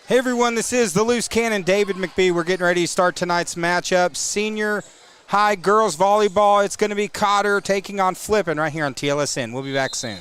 Hey everyone, this is the Loose Cannon, David McBee. We're getting ready to start tonight's matchup. Senior high girls volleyball. It's going to be Cotter taking on Flippin right here on TLSN. We'll be back soon.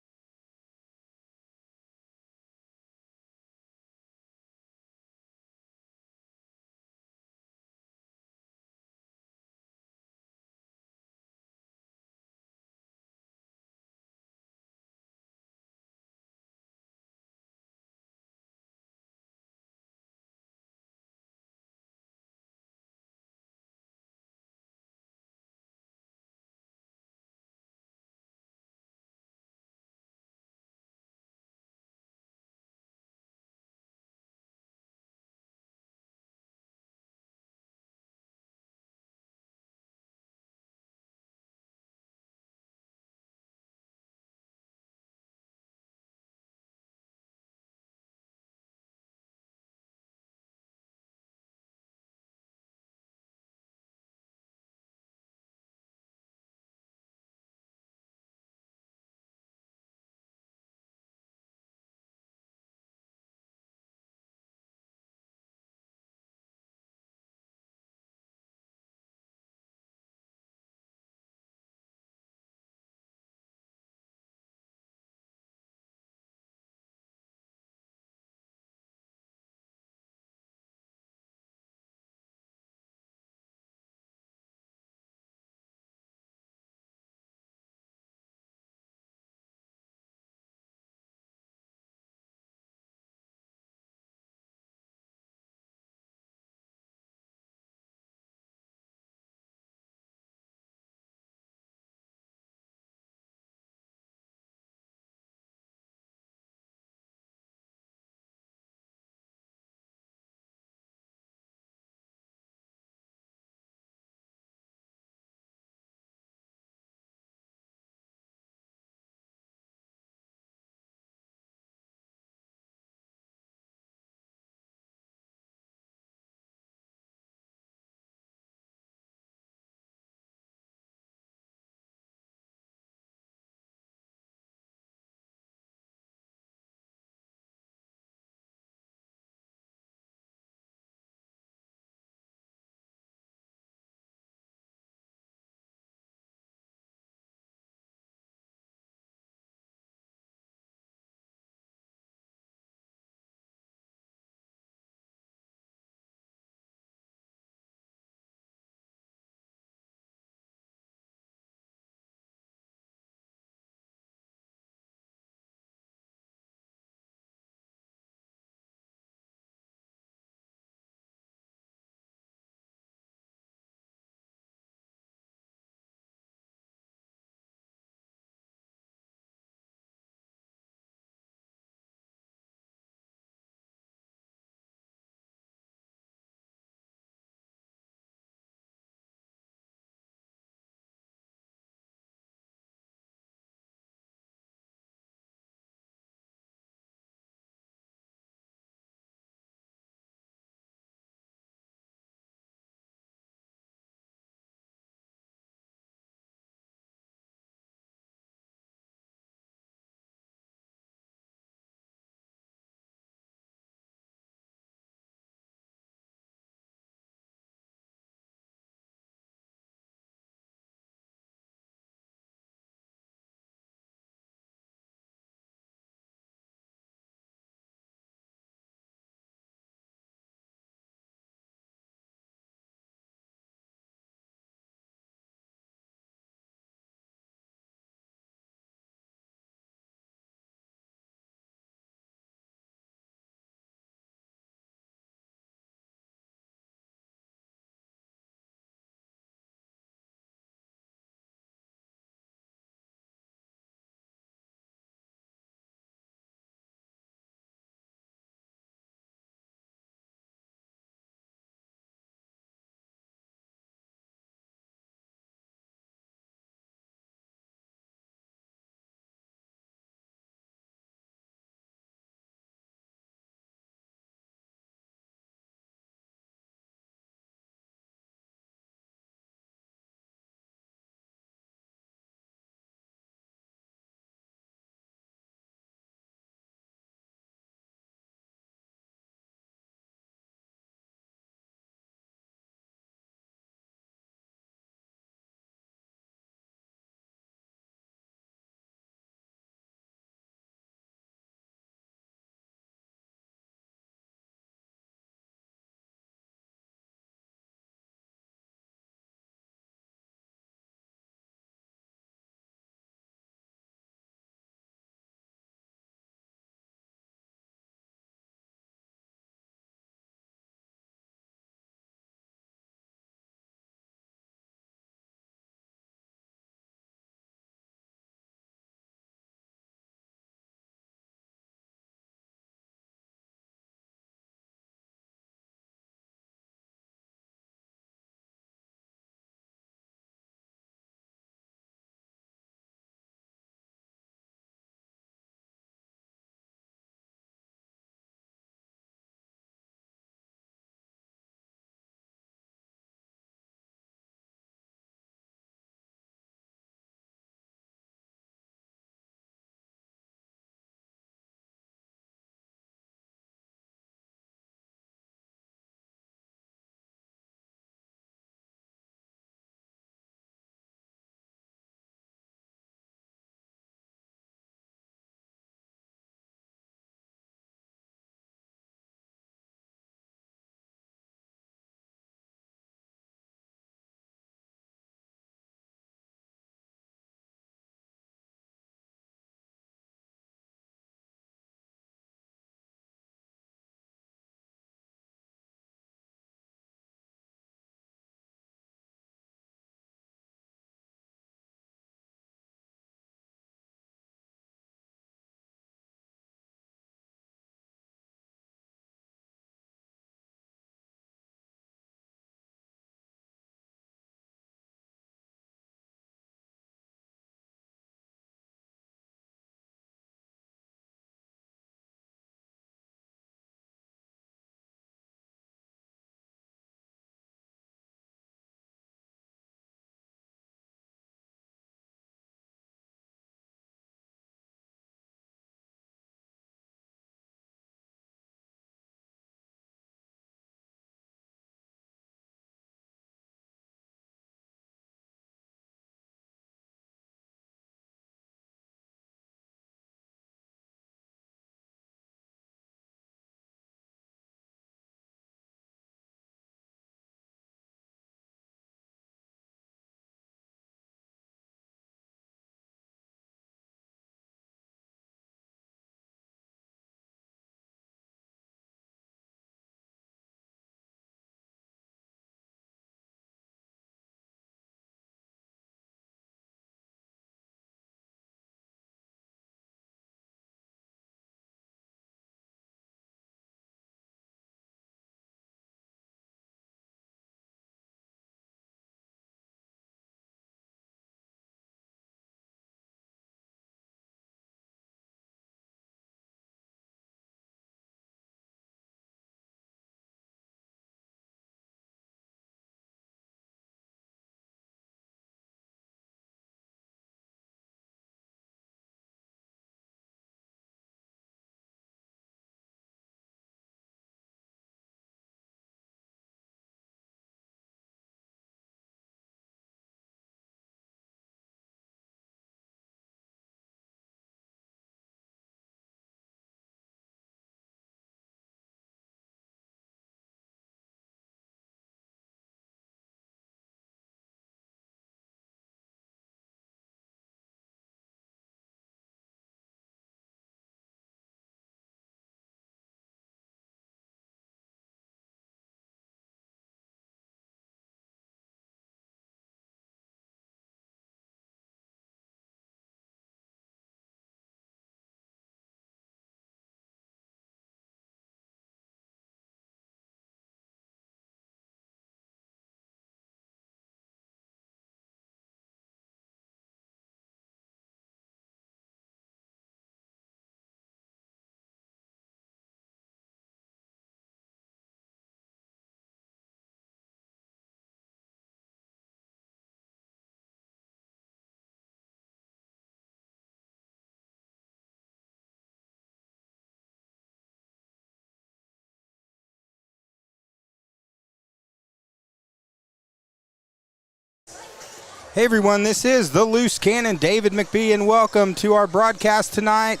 Hey everyone, this is the Loose Cannon, David McBee, and welcome to our broadcast tonight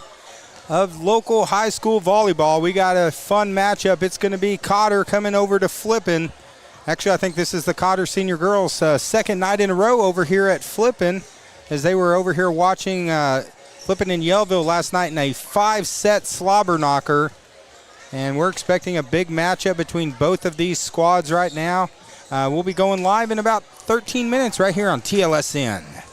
of local high school volleyball. We got a fun matchup. It's going to be Cotter coming over to Flippin. Actually, I think this is the Cotter senior girls' second night in a row over here at Flippin, as they were over here watching Flippin in Yellville last night in a 5-set slobber knocker. And we're expecting a big matchup between both of these squads right now. We'll be going live in about 13 minutes right here on TLSN.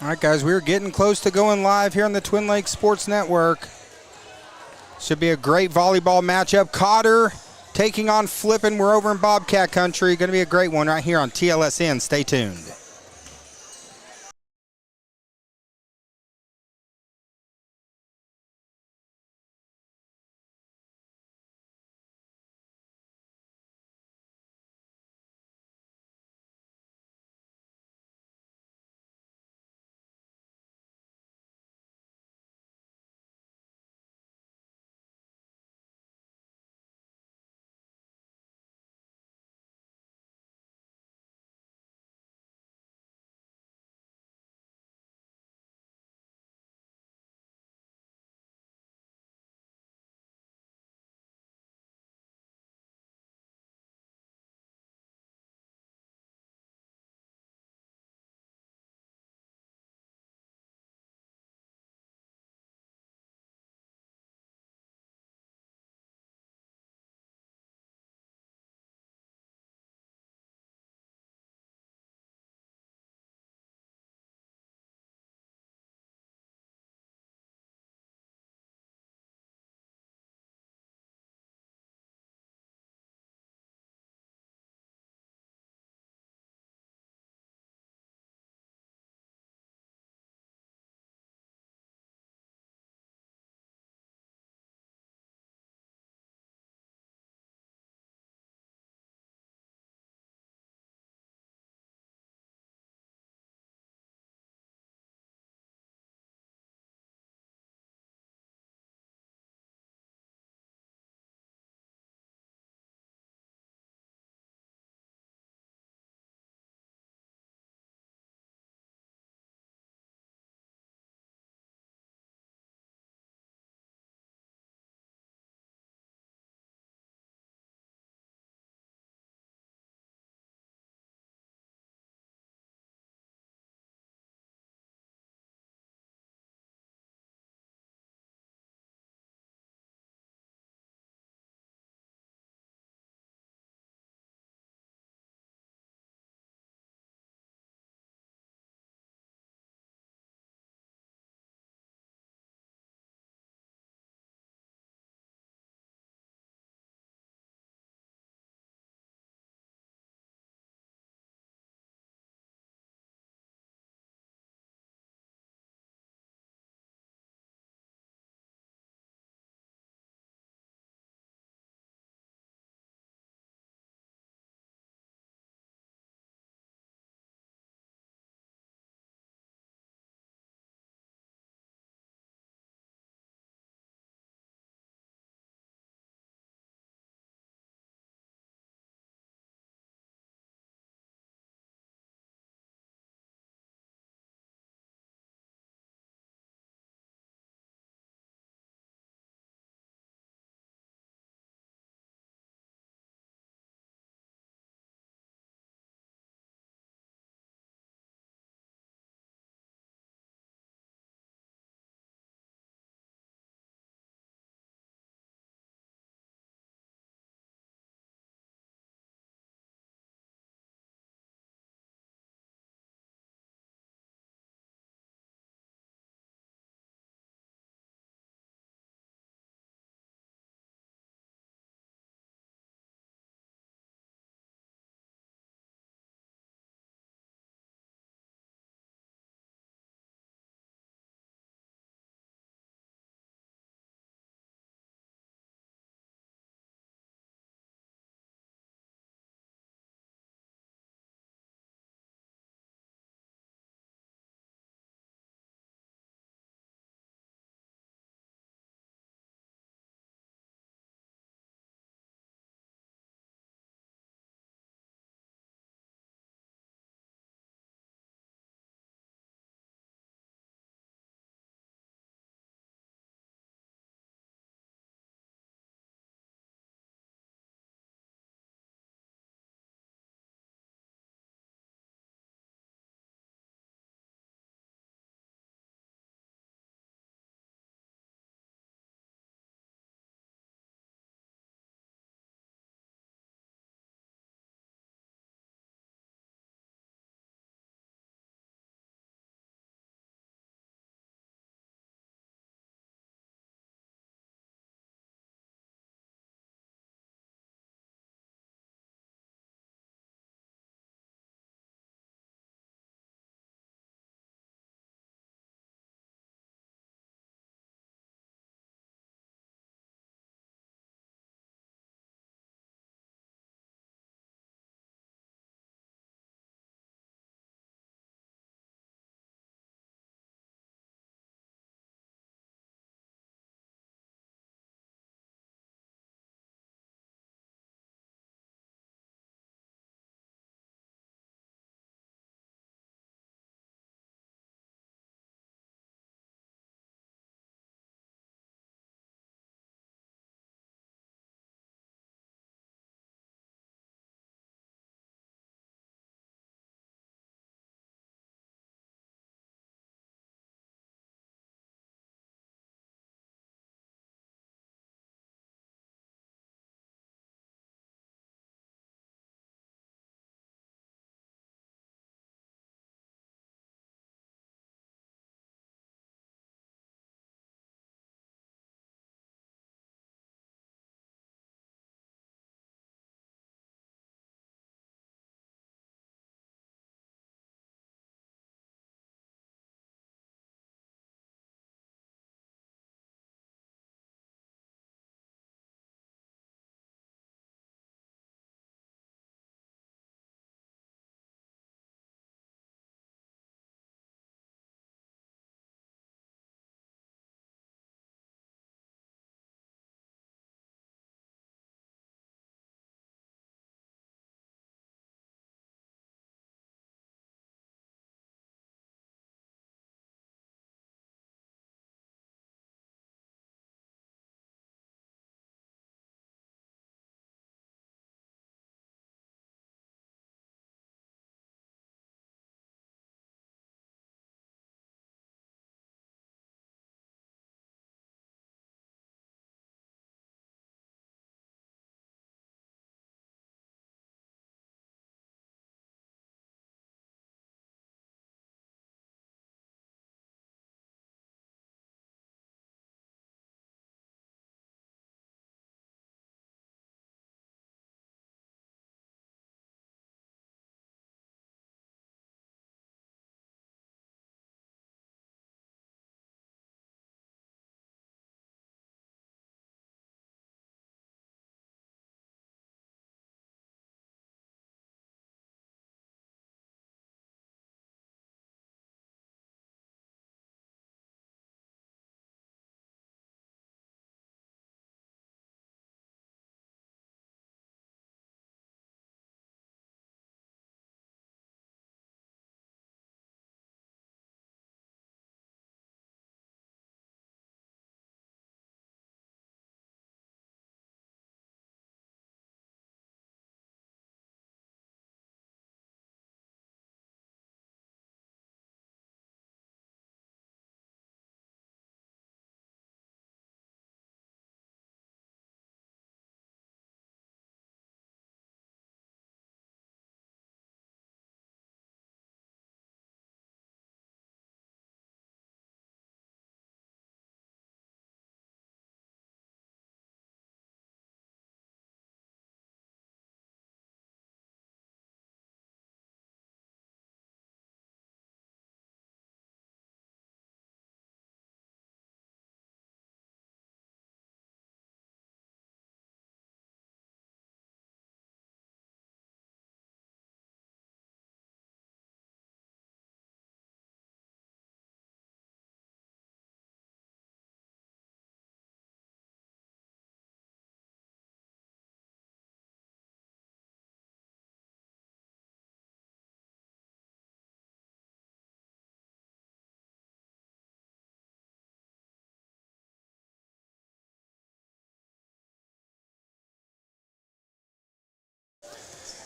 All right, guys, we're getting close to going live here on the Twin Lakes Sports Network. Should be a great volleyball matchup. Cotter taking on Flippin. We're over in Bobcat country. Going to be a great one right here on TLSN. Stay tuned.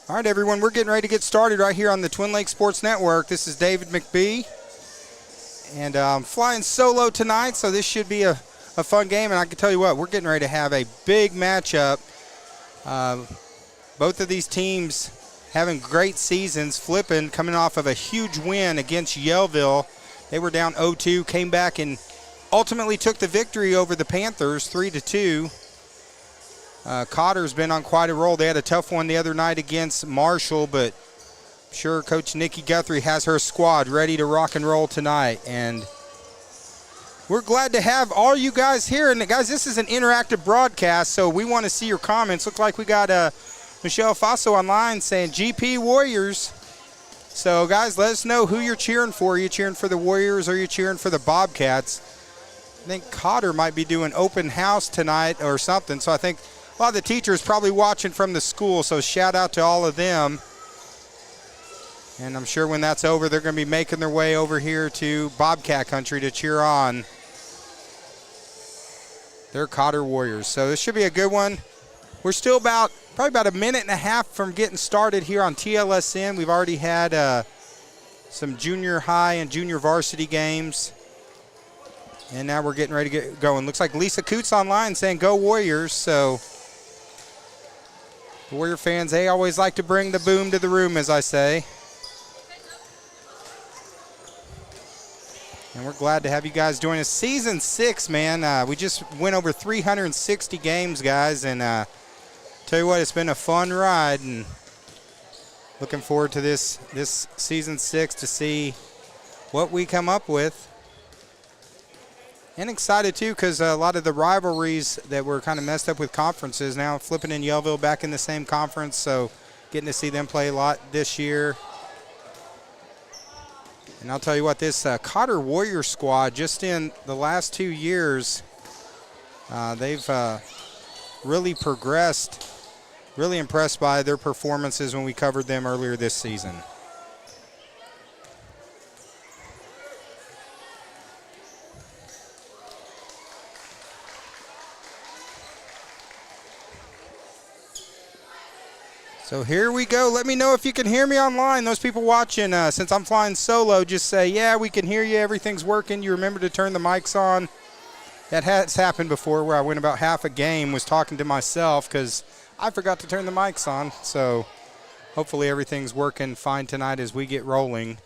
All right, everyone, we're getting ready to get started right here on the Twin Lakes Sports Network. This is David McBee, and I'm flying solo tonight, so this should be a fun game. And I can tell you what, we're getting ready to have a big matchup. Both of these teams having great seasons. Flippin coming off of a huge win against Yellville. They were down 0-2, came back and ultimately took the victory over the Panthers 3-2. Cotter's been on quite a roll. They had a tough one the other night against Marshall, but I'm sure Coach Nikki Guthrie has her squad ready to rock and roll tonight. And we're glad to have all you guys here. And guys, this is an interactive broadcast, so we want to see your comments. Look like we got Michelle Faso online saying GP Warriors. So guys, let us know who you're cheering for. Are you cheering for the Warriors or are you cheering for the Bobcats? I think Cotter might be doing open house tonight or something, so I think a lot of the teachers probably watching from the school, so shout out to all of them. And I'm sure when that's over, they're going to be making their way over here to Bobcat country to cheer on their Cotter Warriors. So this should be a good one. We're still probably about a minute and a half from getting started here on TLSN. We've already had some junior high and junior varsity games. And now we're getting ready to get going. Looks like Lisa Coots online saying go Warriors. So Warrior fans, they always like to bring the boom to the room, as I say. And we're glad to have you guys join us. Season 6, man. We just went over 360 games, guys. And tell you what, it's been a fun ride. And looking forward to this Season 6 to see what we come up with. And excited, too, because a lot of the rivalries that were kind of messed up with conferences, now Flippin and Yellville back in the same conference, so getting to see them play a lot this year. And I'll tell you what, this Cotter Warrior squad, just in the last 2 years, they've really progressed, really impressed by their performances when we covered them earlier this season. So here we go. Let me know if you can hear me online. Those people watching, since I'm flying solo, just say, yeah, we can hear you. Everything's working. You remember to turn the mics on. That has happened before where I went about half a game, was talking to myself because I forgot to turn the mics on. So hopefully everything's working fine tonight as we get rolling.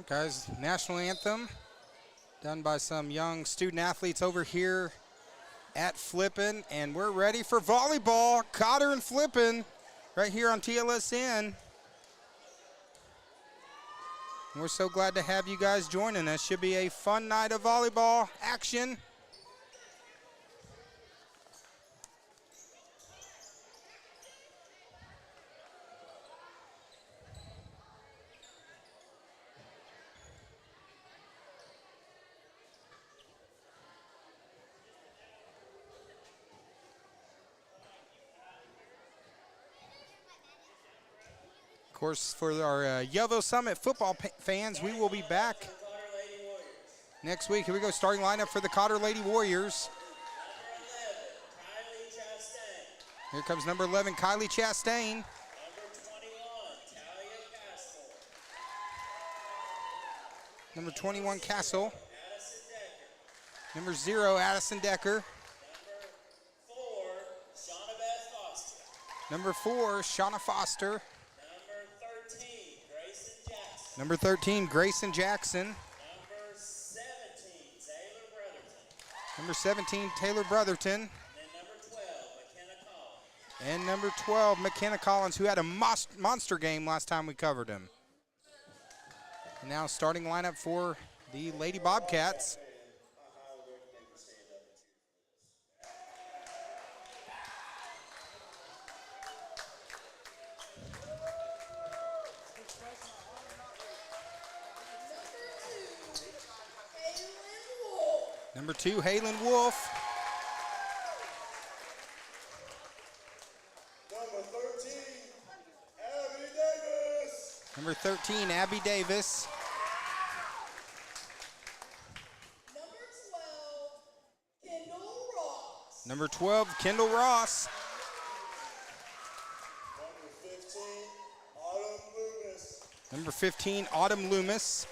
Guys, national anthem done by some young student athletes over here at Flippin, and we're ready for volleyball. Cotter and Flippin right here on TLSN. We're so glad to have you guys joining us. Should be a fun night of volleyball action. Of course, for our Yellville Summit football fans, we will be back next week. Here we go, starting lineup for the Cotter Lady Warriors. Here comes number 11, Kylie Chastain. Number 21, Castle. Number 0, Addison Decker. Number 4, Shauna Foster. Number 13, Grayson Jackson. Number 17, Taylor Brotherton. And number 12, McKenna Collins, who had a monster game last time we covered him. And now starting lineup for the Lady Bobcats. Number 2, Halen Wolf. Number 13, Abby Davis. Number 12, Kendall Ross. Number 15, Autumn Loomis.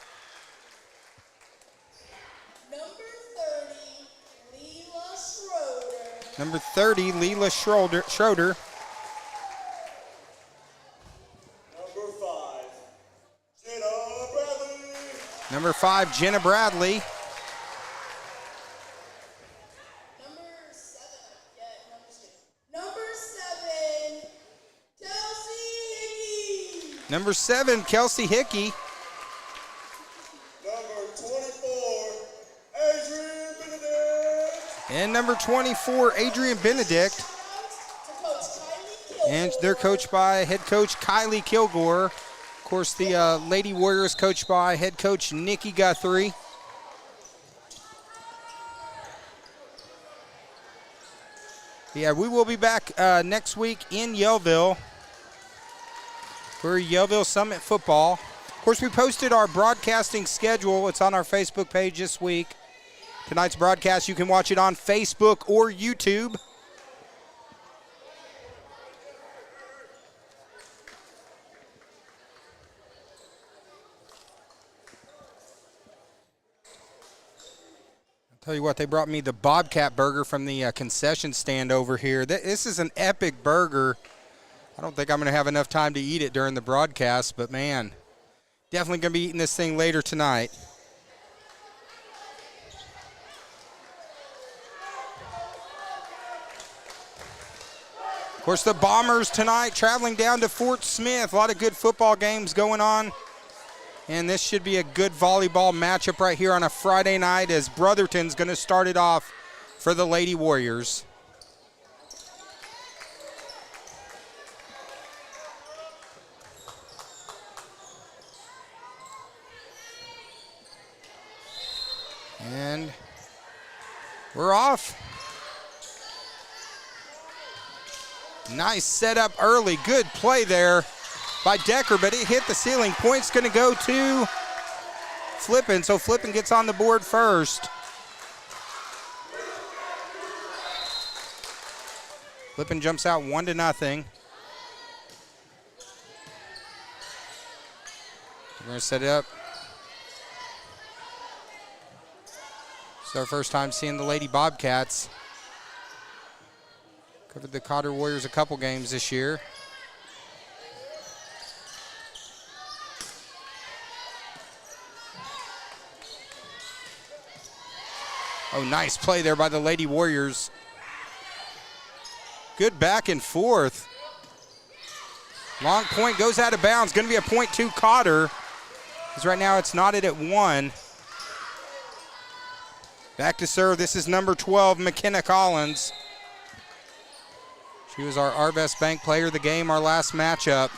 Number 30, Leela Schroeder. Number 5, Jenna Bradley. Number 7, Kelsey Hickey. And number 24, Adrian Benedict. And they're coached by head coach Kylie Kilgore. Of course, the Lady Warriors coached by head coach Nikki Guthrie. Yeah, we will be back next week in Yellville for Yellville Summit football. Of course, we posted our broadcasting schedule. It's on our Facebook page this week. Tonight's broadcast, you can watch it on Facebook or YouTube. I'll tell you what, they brought me the Bobcat burger from the concession stand over here. This is an epic burger. I don't think I'm going to have enough time to eat it during the broadcast, but man, definitely going to be eating this thing later tonight. Of course, the Bombers tonight traveling down to Fort Smith. A lot of good football games going on. And this should be a good volleyball matchup right here on a Friday night as Brotherton's going to start it off for the Lady Warriors. And we're off. Nice setup early. Good play there by Decker, but it hit the ceiling. Point's going to go to Flippin, so Flippin gets on the board first. Flippin jumps out 1-0. We're going to set it up. It's our first time seeing the Lady Bobcats. Covered the Cotter Warriors a couple games this year. Oh, nice play there by the Lady Warriors. Good back and forth. Long point goes out of bounds. Going to be a point to Cotter. Because right now it's knotted at 1. Back to serve. This is number 12, McKenna Collins. She was our best bank player of the game, our last matchup.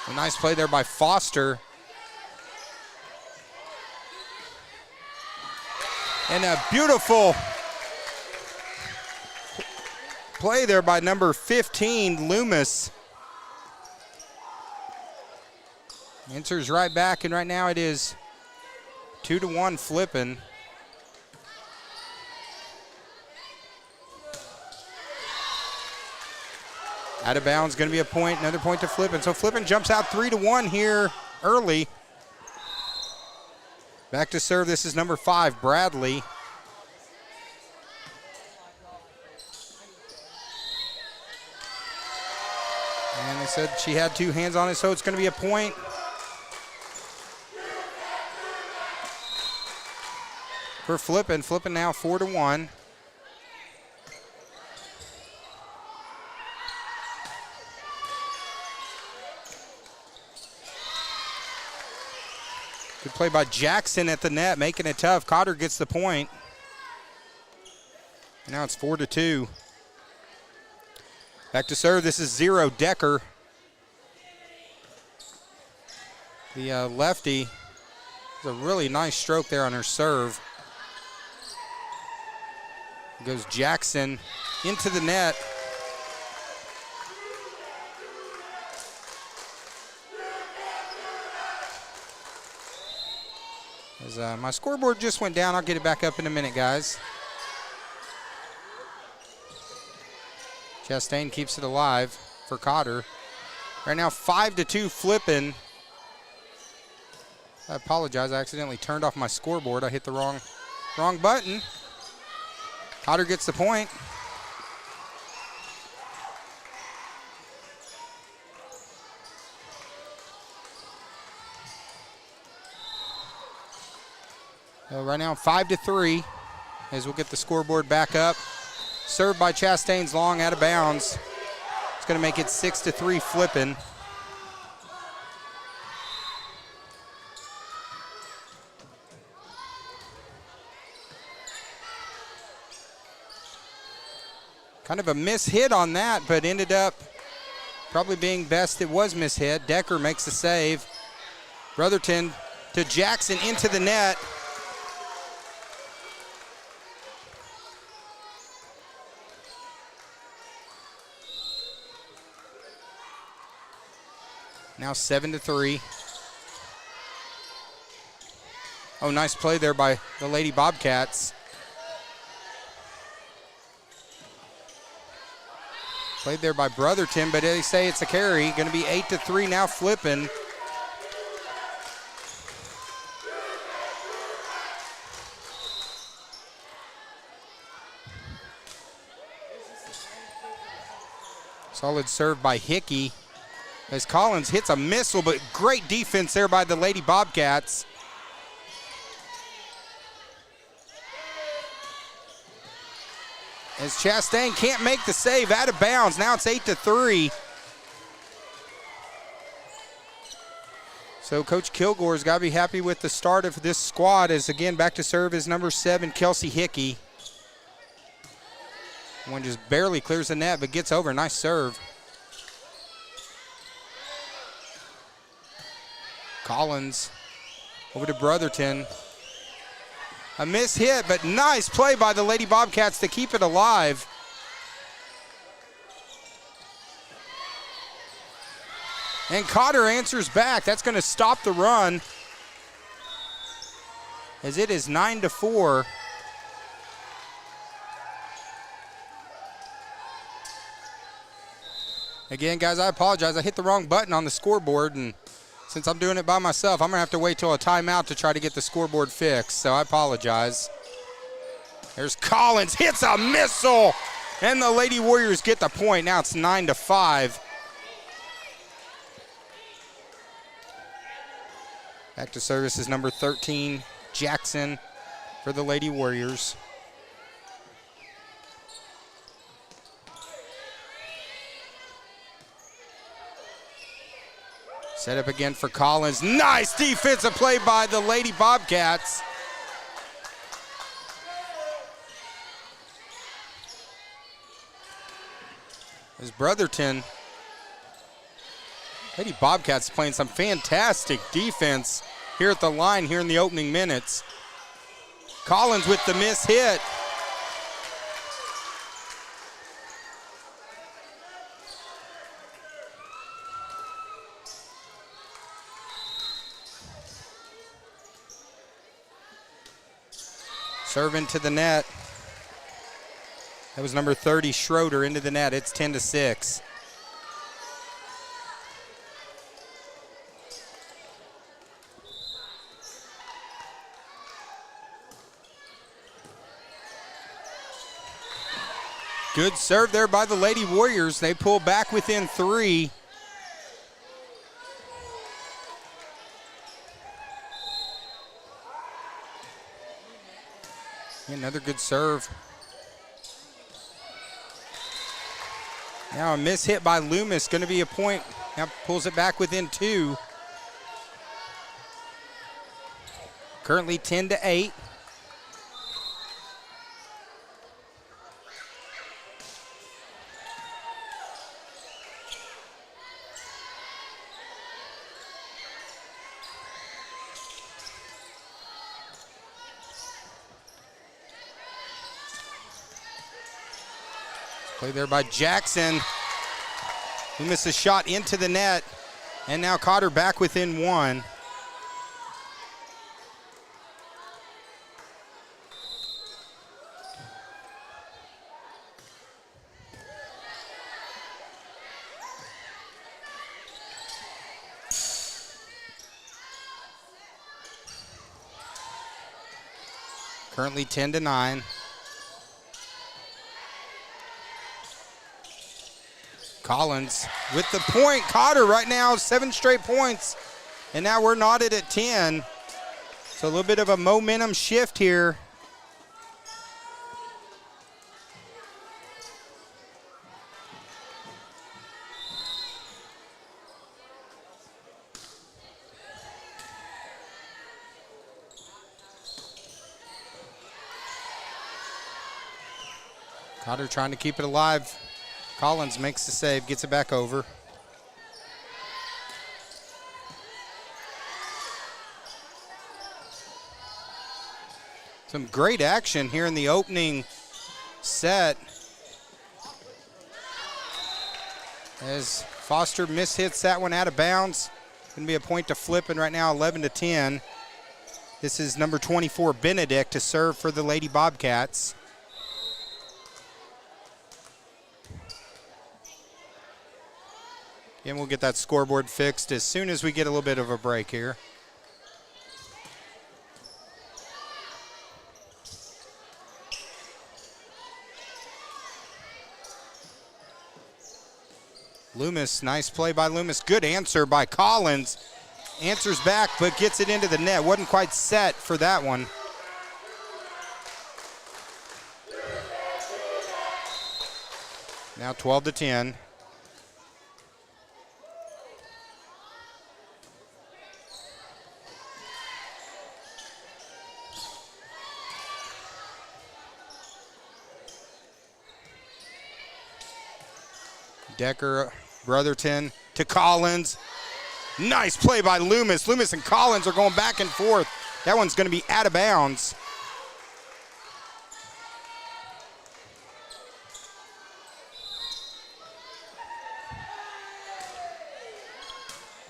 A nice play there by Foster. And a beautiful play there by number 15, Loomis. Enters right back, and right now it is 2-1 Flippin. Out of bounds, going to be a point, another point to Flippin. So Flippin jumps out 3-1 here early. Back to serve, this is number 5, Bradley. And they said she had 2 hands on it, so it's going to be a point. For Flippin. Flippin now 4-1. Good play by Jackson at the net, making it tough. Cotter gets the point. Now it's 4-2. Back to serve, this is 0, Decker. The lefty has a really nice stroke there on her serve. Goes Jackson into the net. As my scoreboard just went down, I'll get it back up in a minute, guys. Chastain keeps it alive for Cotter. Right now 5-2 Flippin. I apologize, I accidentally turned off my scoreboard. I hit the wrong button. Cotter gets the point. So right now 5-3 as we'll get the scoreboard back up. Served by Chastain's long, out of bounds. It's going to make it 6-3 Flippin. Kind of a miss-hit on that, but ended up probably being best it was miss-hit. Decker makes the save. Brotherton to Jackson into the net. Now 7-3. Oh, nice play there by the Lady Bobcats. Played there by Brotherton, but they say it's a carry. Going to be 8-3 now Flippin. Solid serve by Hickey. As Collins hits a missile, but great defense there by the Lady Bobcats. As Chastain can't make the save, out of bounds. Now it's 8-3. So Coach Kilgore's got to be happy with the start of this squad, as again back to serve is number 7, Kelsey Hickey. One just barely clears the net, but gets over. Nice serve. Collins over to Brotherton. A miss hit, but nice play by the Lady Bobcats to keep it alive. And Cotter answers back. That's going to stop the run, as it is 9-4. Again, guys, I apologize. I hit the wrong button on the scoreboard, and since I'm doing it by myself, I'm going to have to wait till a timeout to try to get the scoreboard fixed, so I apologize. There's Collins, hits a missile, and the Lady Warriors get the point. Now it's 9-5. Back to service is number 13, Jackson, for the Lady Warriors. Set up again for Collins. Nice defensive play by the Lady Bobcats. As Brotherton, Lady Bobcats playing some fantastic defense here at the line here in the opening minutes. Collins with the miss hit. Serve into the net. That was number 30, Schroeder, into the net. It's 10-6. Good serve there by the Lady Warriors. They pull back within 3. Another good serve. Now a miss hit by Loomis, going to be a point. Now pulls it back within 2. Currently 10-8. Play there by Jackson. He missed a shot into the net. And now Cotter back within 1. Currently 10-9. Collins with the point. Cotter right now, 7 straight points. And now we're knotted at 10. So a little bit of a momentum shift here. Cotter trying to keep it alive. Collins makes the save, gets it back over. Some great action here in the opening set. As Foster mishits that one out of bounds. Going to be a point to Flippin right now, 11-10. This is number 24, Benedict, to serve for the Lady Bobcats. And we'll get that scoreboard fixed as soon as we get a little bit of a break here. Loomis, nice play by Loomis. Good answer by Collins. Answers back, but gets it into the net. Wasn't quite set for that one. Now 12-10. Decker, Brotherton to Collins. Nice play by Loomis. Loomis and Collins are going back and forth. That one's going to be out of bounds.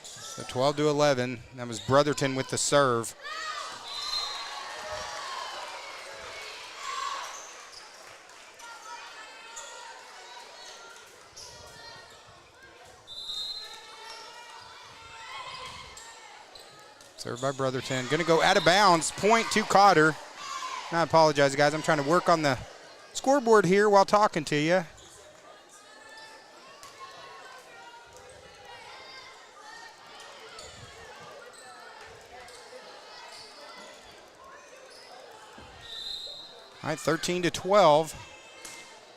So 12-11. That was Brotherton with the serve. Served by Brotherton. Going to go out of bounds. Point to Cotter. I apologize, guys. I'm trying to work on the scoreboard here while talking to you. right, 13-12.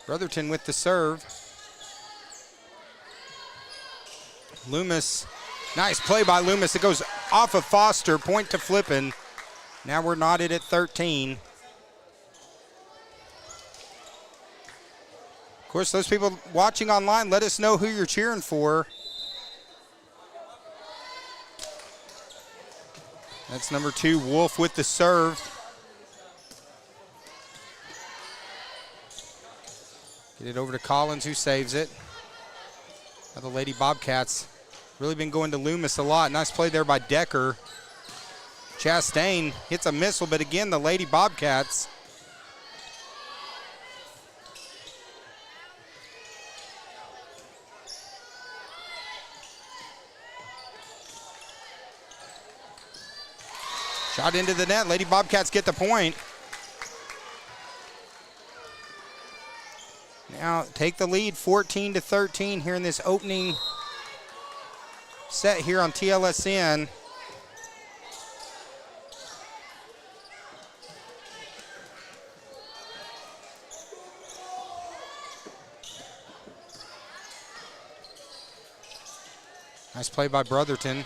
Brotherton with the serve. Loomis, nice play by Loomis. It goes off of Foster, point to Flippin. Now we're knotted at 13. Of course, those people watching online, let us know who you're cheering for. That's number 2, Wolf with the serve. Get it over to Collins, who saves it. Now the Lady Bobcats really been going to Loomis a lot. Nice play there by Decker. Chastain hits a missile, but again, the Lady Bobcats. Shot into the net. Lady Bobcats get the point. Now take the lead, 14-13 here in this opening set here on TLSN. Nice play by Brotherton.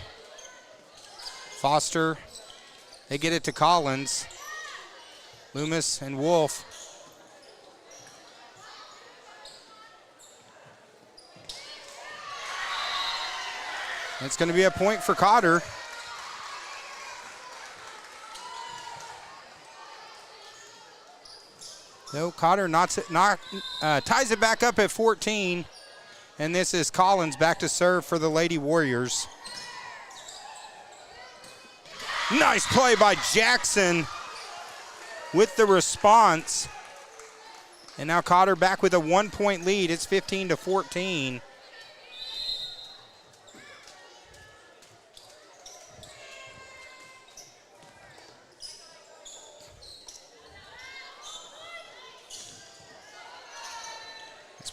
Foster, they get it to Collins. Loomis and Wolf. It's going to be a point for Cotter. No, Cotter ties it back up at 14. And this is Collins back to serve for the Lady Warriors. Nice play by Jackson with the response. And now Cotter back with a 1-point lead. It's 15-14.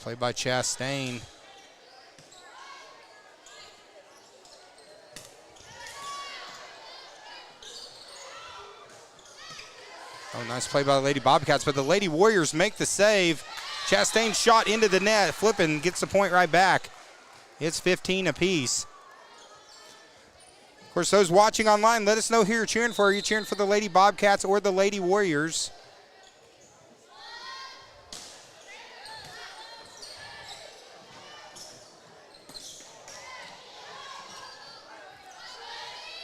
Played by Chastain. Oh, nice play by the Lady Bobcats, but the Lady Warriors make the save. Chastain shot into the net. Flippin gets the point right back. It's 15 apiece. Of course, those watching online, let us know who you're cheering for. Are you cheering for the Lady Bobcats or the Lady Warriors?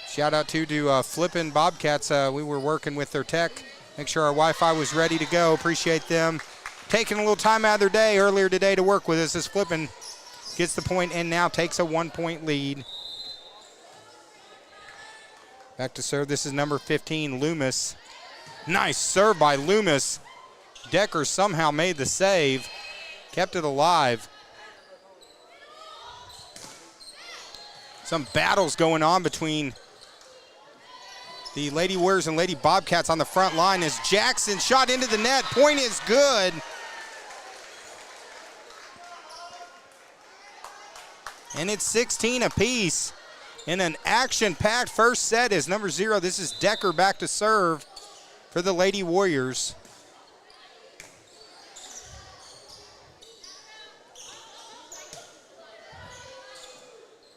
Shout out to Flippin Bobcats. We were working with their tech. Make sure our Wi-Fi was ready to go. Appreciate them taking a little time out of their day earlier today to work with us as Flippin gets the point and now takes a 1-point lead. Back to serve. This is number 15, Loomis. Nice serve by Loomis. Decker somehow made the save. Kept it alive. Some battles going on between the Lady Warriors and Lady Bobcats on the front line as Jackson shot into the net. Point is good. And it's 16 apiece in an action-packed first set as number 0. This is Decker back to serve for the Lady Warriors.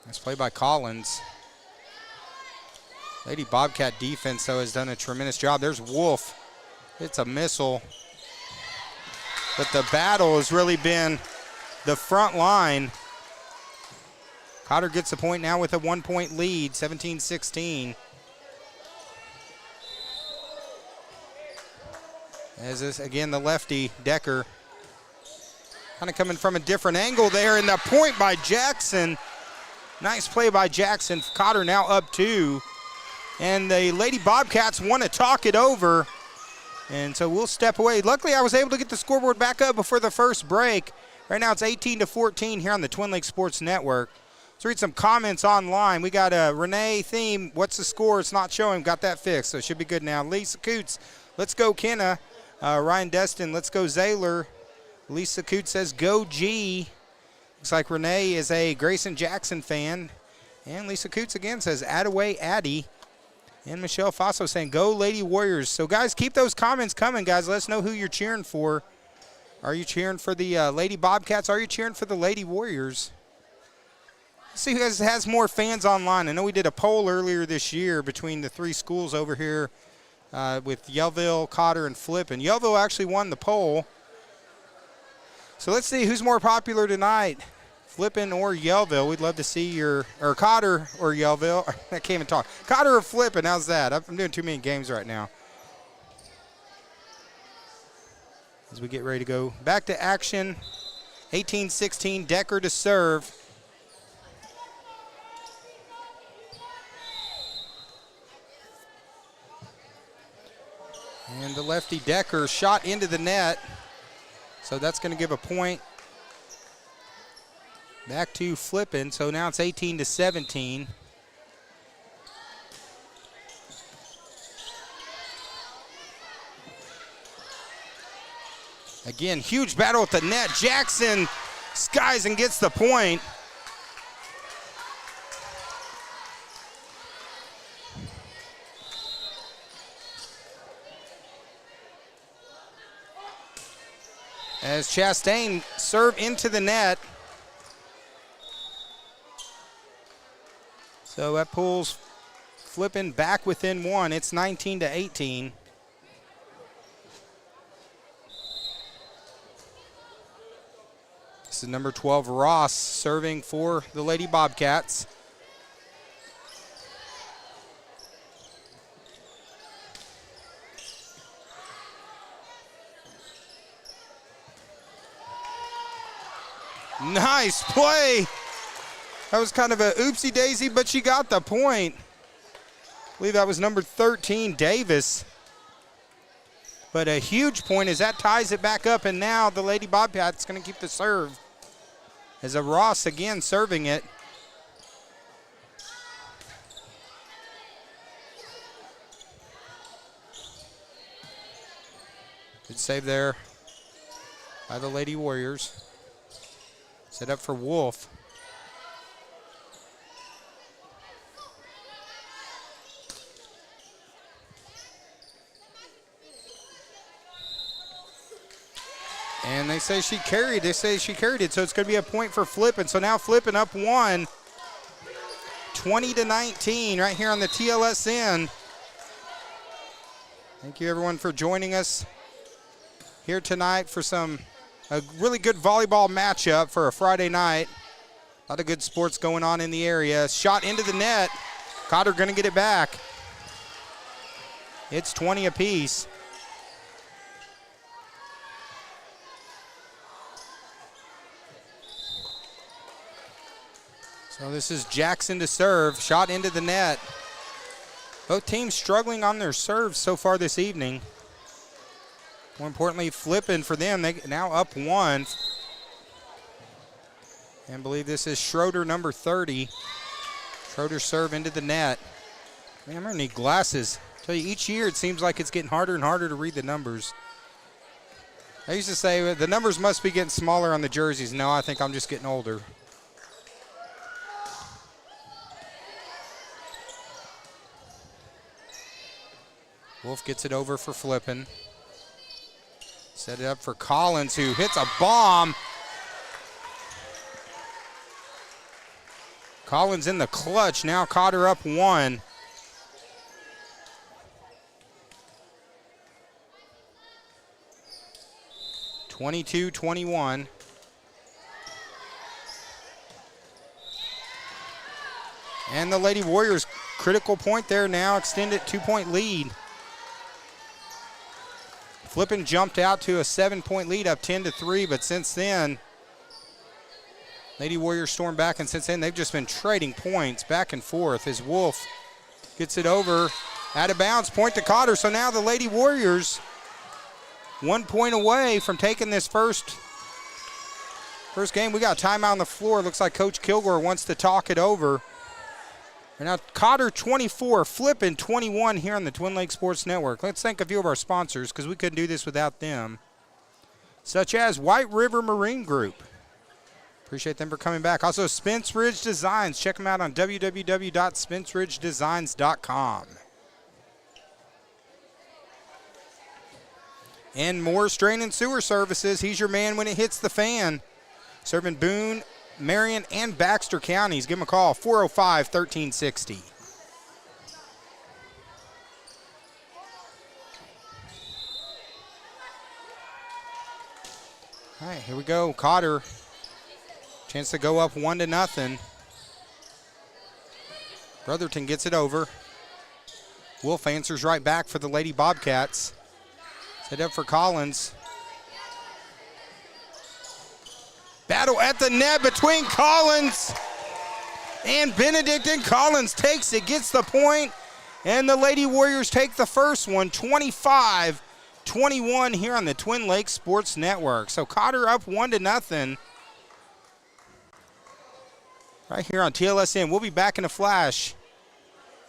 Nice play by Collins. Lady Bobcat defense, though, has done a tremendous job. There's Wolf. It's a missile. But the battle has really been the front line. Cotter gets the point now with a 1-point lead, 17-16. As this, again, the lefty, Decker, kind of coming from a different angle there. And the point by Jackson. Nice play by Jackson. Cotter now up 2. And the Lady Bobcats want to talk it over. And so we'll step away. Luckily, I was able to get the scoreboard back up before the first break. Right now, it's 18-14 here on the Twin Lakes Sports Network. Let's read some comments online. We got a Renee theme. What's the score? It's not showing. Got that fixed, so it should be good now. Lisa Coots, let's go Kenna. Ryan Destin, let's go Zaylor. Lisa Coots says, go G. Looks like Renee is a Grayson Jackson fan. And Lisa Coots again says, Attaway Addy. And Michelle Faso saying, go Lady Warriors. So, guys, keep those comments coming, guys. Let us know who you're cheering for. Are you cheering for the Lady Bobcats? Are you cheering for the Lady Warriors? Let's see who has more fans online. I know we did a poll earlier this year between the 3 schools over here with Yellville, Cotter, and Flippin. Yellville actually won the poll. So let's see who's more popular tonight, Flippin or Yellville. We'd love to see or Cotter or Yellville. I can't even talk. Cotter or Flippin, how's that? I'm doing too many games right now. As we get ready to go back to action, 18-16, Decker to serve. And the lefty Decker shot into the net. So that's going to give a point back to Flippin. So now it's 18-17. Again, huge battle at the net. Jackson skies and gets the point. As Chastain serve into the net. So that pulls Flippin back within 1. It's 19-18. This is number 12, Ross, serving for the Lady Bobcats. Nice play. That was kind of a oopsie daisy, but she got the point. I believe that was number 13, Davis. But a huge point as that ties it back up, and now the Lady Bobcats going to keep the serve. As a Ross again serving it. Good save there by the Lady Warriors. Set up for Wolf. And they say she carried. They say she carried it, so it's going to be a point for Flippin. So now Flippin up 1, 20-19, right here on the TLSN. Thank you, everyone, for joining us here tonight for a really good volleyball matchup for a Friday night. A lot of good sports going on in the area. Shot into the net. Cotter going to get it back. It's 20 apiece. So this is Jackson to serve. Shot into the net. Both teams struggling on their serves so far this evening. More importantly, Flippin for them. They now up 1. And I believe this is Schroeder, number 30. Schroeder serve into the net. Man, I'm going to need glasses. I tell you, each year it seems like it's getting harder and harder to read the numbers. I used to say the numbers must be getting smaller on the jerseys. No, I think I'm just getting older. Wolf gets it over for Flippin. Set it up for Collins, who hits a bomb. Collins in the clutch. Now Cotter up 1. (22-21). And the Lady Warriors, critical point there now, extended 2-point lead. Flippin jumped out to a 7-point lead, up 10-3, but since then, Lady Warriors stormed back, and since then they've just been trading points back and forth as Wolf gets it over, out of bounds, point to Cotter. So now the Lady Warriors 1 point away from taking this first game. We got a timeout on the floor. Looks like Coach Kilgore wants to talk it over. And now Cotter 24, Flippin 21 here on the Twin Lakes Sports Network. Let's thank a few of our sponsors because we couldn't do this without them, such as White River Marine Group. Appreciate them for coming back. Also, Spence Ridge Designs. Check them out on www.spenceridgedesigns.com. And Moore's Drain and Sewer Services. He's your man when it hits the fan. Serving Boone, Marion, and Baxter counties. Give him a call, 405-1360. All right, here we go. Cotter, chance to go up 1-0. Brotherton gets it over. Wolf answers right back for the Lady Bobcats. Set up for Collins. Battle at the net between Collins and Benedict, and Collins takes it, gets the point, and the Lady Warriors take the first one, 25-21 here on the Twin Lakes Sports Network. So Cotter up 1-0 right here on TLSN. We'll be back in a flash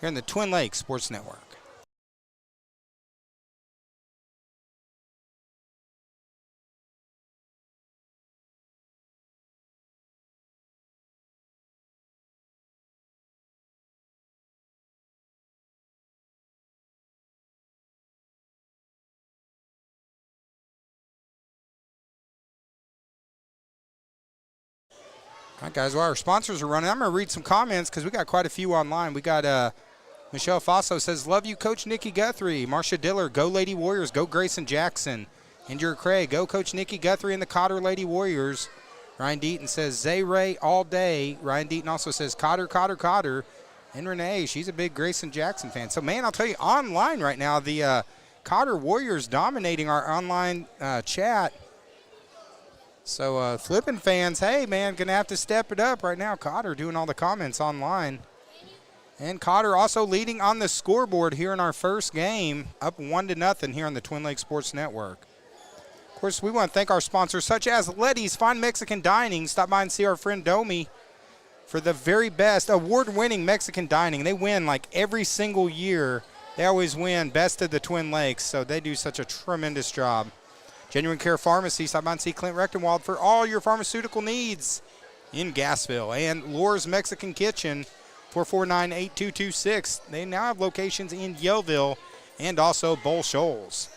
here on the Twin Lakes Sports Network. All right, guys, while our sponsors are running, I'm going to read some comments because we got quite a few online. We got Michelle Faso says, love you, Coach Nikki Guthrie. Marcia Diller, go Lady Warriors, go Grayson Jackson. Andrew Craig, go Coach Nikki Guthrie and the Cotter Lady Warriors. Ryan Deaton says, Zay Ray all day. Ryan Deaton also says, Cotter, Cotter, Cotter. And Renee, she's a big Grayson Jackson fan. So, man, I'll tell you, online right now, the Cotter Warriors dominating our online chat. So, Flippin fans, hey, man, going to have to step it up right now. Cotter doing all the comments online. And Cotter also leading on the scoreboard here in our first game, up 1-0 here on the Twin Lakes Sports Network. Of course, we want to thank our sponsors, such as Letty's Fine Mexican Dining. Stop by and see our friend Domi for the very best award-winning Mexican dining. They win like every single year. They always win Best of the Twin Lakes, so they do such a tremendous job. Genuine Care Pharmacy, stop by and see Clint Rechtenwald for all your pharmaceutical needs in Gassville. And Lore's Mexican Kitchen, 449-8226. They now have locations in Yellville and also Bull Shoals.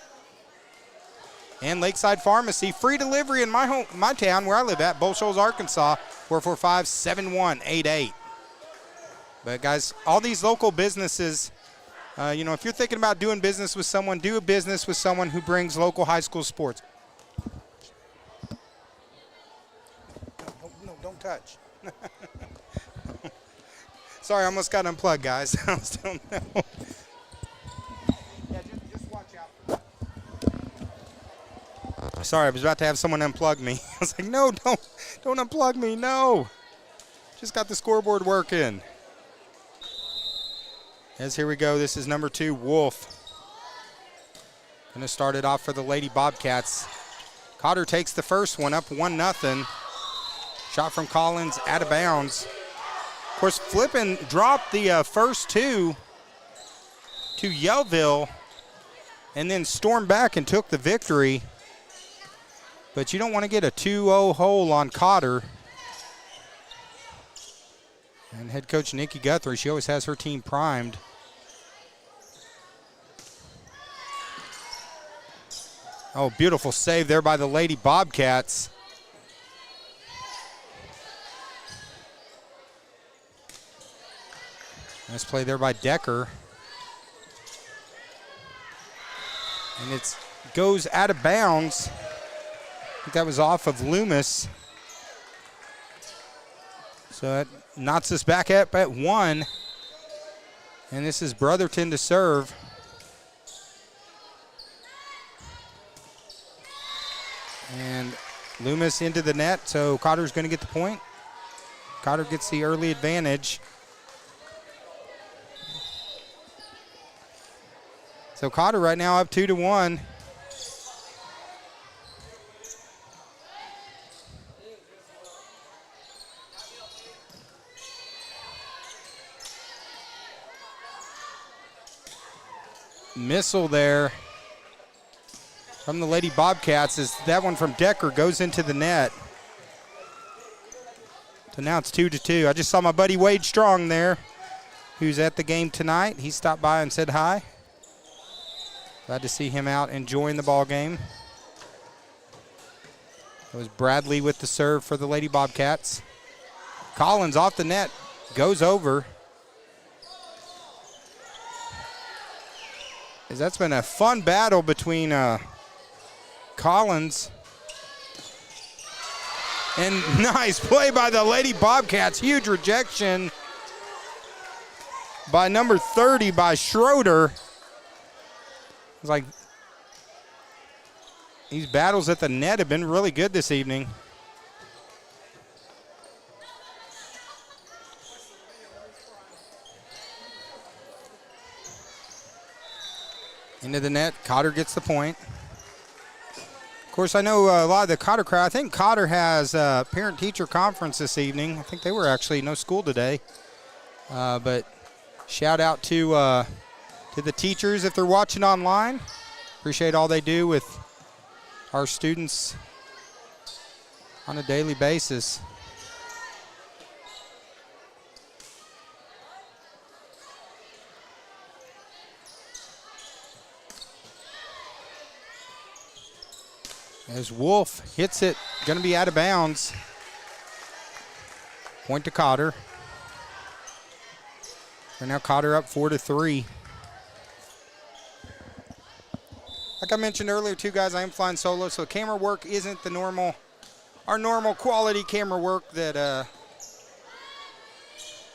And Lakeside Pharmacy, free delivery in my town where I live at, Bull Shoals, Arkansas, 445-7188. But, guys, all these local businesses, if you're thinking about doing business with someone, do a business with someone who brings local high school sports. No, don't touch. Sorry, I almost got unplugged, guys. I still know. Yeah, just watch out. Sorry, I was about to have someone unplug me. I was like, no, don't unplug me, no. Just got the scoreboard working. As here we go, this is number 2, Wolf. Going to start it off for the Lady Bobcats. Cotter takes the first one, up 1-0. Shot from Collins, out of bounds. Of course, Flippin dropped the first two to Yellville and then stormed back and took the victory. But you don't want to get a 2-0 hole on Cotter. And head coach Nikki Guthrie, she always has her team primed. Oh, beautiful save there by the Lady Bobcats. Nice play there by Decker. And it goes out of bounds. I think that was off of Loomis. So that knocks us back up at 1. And this is Brotherton to serve. And Loomis into the net, so Cotter's going to get the point. Cotter gets the early advantage. So Cotter right now up 2-1. Missile there from the Lady Bobcats, as that one from Decker goes into the net. So now it's 2-2. I just saw my buddy Wade Strong there, who's at the game tonight. He stopped by and said hi. Glad to see him out enjoying the ball game. It was Bradley with the serve for the Lady Bobcats. Collins off the net, goes over. That's been a fun battle between Collins. And nice play by the Lady Bobcats. Huge rejection by number 30 by Schroeder. It's like these battles at the net have been really good this evening. Into the net, Cotter gets the point. Of course, I know a lot of the Cotter crowd. I think Cotter has a parent-teacher conference this evening. I think they were actually no school today. But shout out to the teachers if they're watching online. Appreciate all they do with our students on a daily basis. As Wolf hits it, going to be out of bounds. Point to Cotter. And now Cotter up 4-3. Like I mentioned earlier too, guys, I am flying solo, so camera work isn't our normal quality camera work that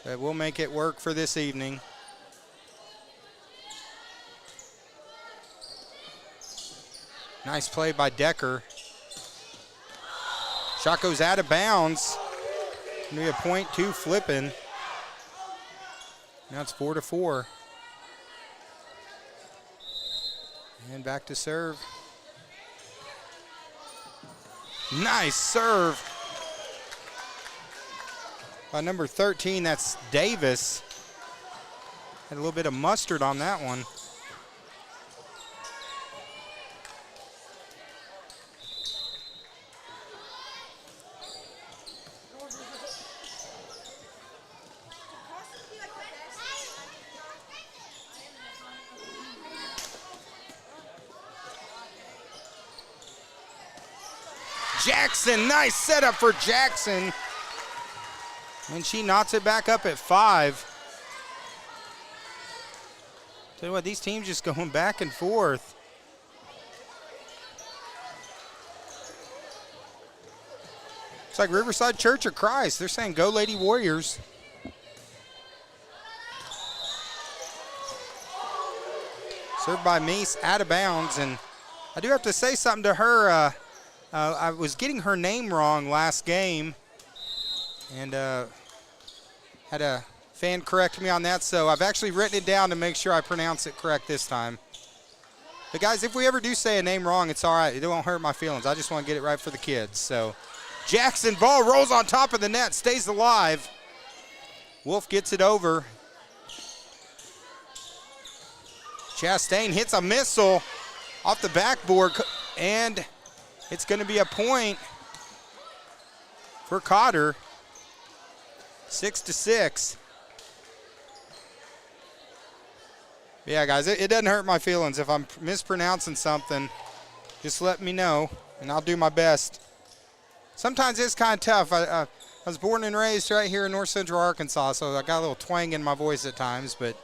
will make it work for this evening. Nice play by Decker. Shot goes out of bounds. Going to be a point to Flippin. Now it's 4-4. And back to serve. Nice serve by number 13. That's Davis. Had a little bit of mustard on that one. Jackson, nice setup for Jackson. And she knots it back up at 5. Tell you what, these teams just going back and forth. It's like Riverside Church of Christ. They're saying, go Lady Warriors. Served by Meese, out of bounds. And I do have to say something to her. I was getting her name wrong last game, and had a fan correct me on that, so I've actually written it down to make sure I pronounce it correct this time. But guys, if we ever do say a name wrong, it's all right. It won't hurt my feelings. I just want to get it right for the kids. So Jackson, ball rolls on top of the net, stays alive. Wolf gets it over. Chastain hits a missile off the backboard, and it's going to be a point for Cotter. 6-6. Yeah, guys, it doesn't hurt my feelings. If I'm mispronouncing something, just let me know, and I'll do my best. Sometimes it's kind of tough. I was born and raised right here in North Central Arkansas, so I got a little twang in my voice at times, but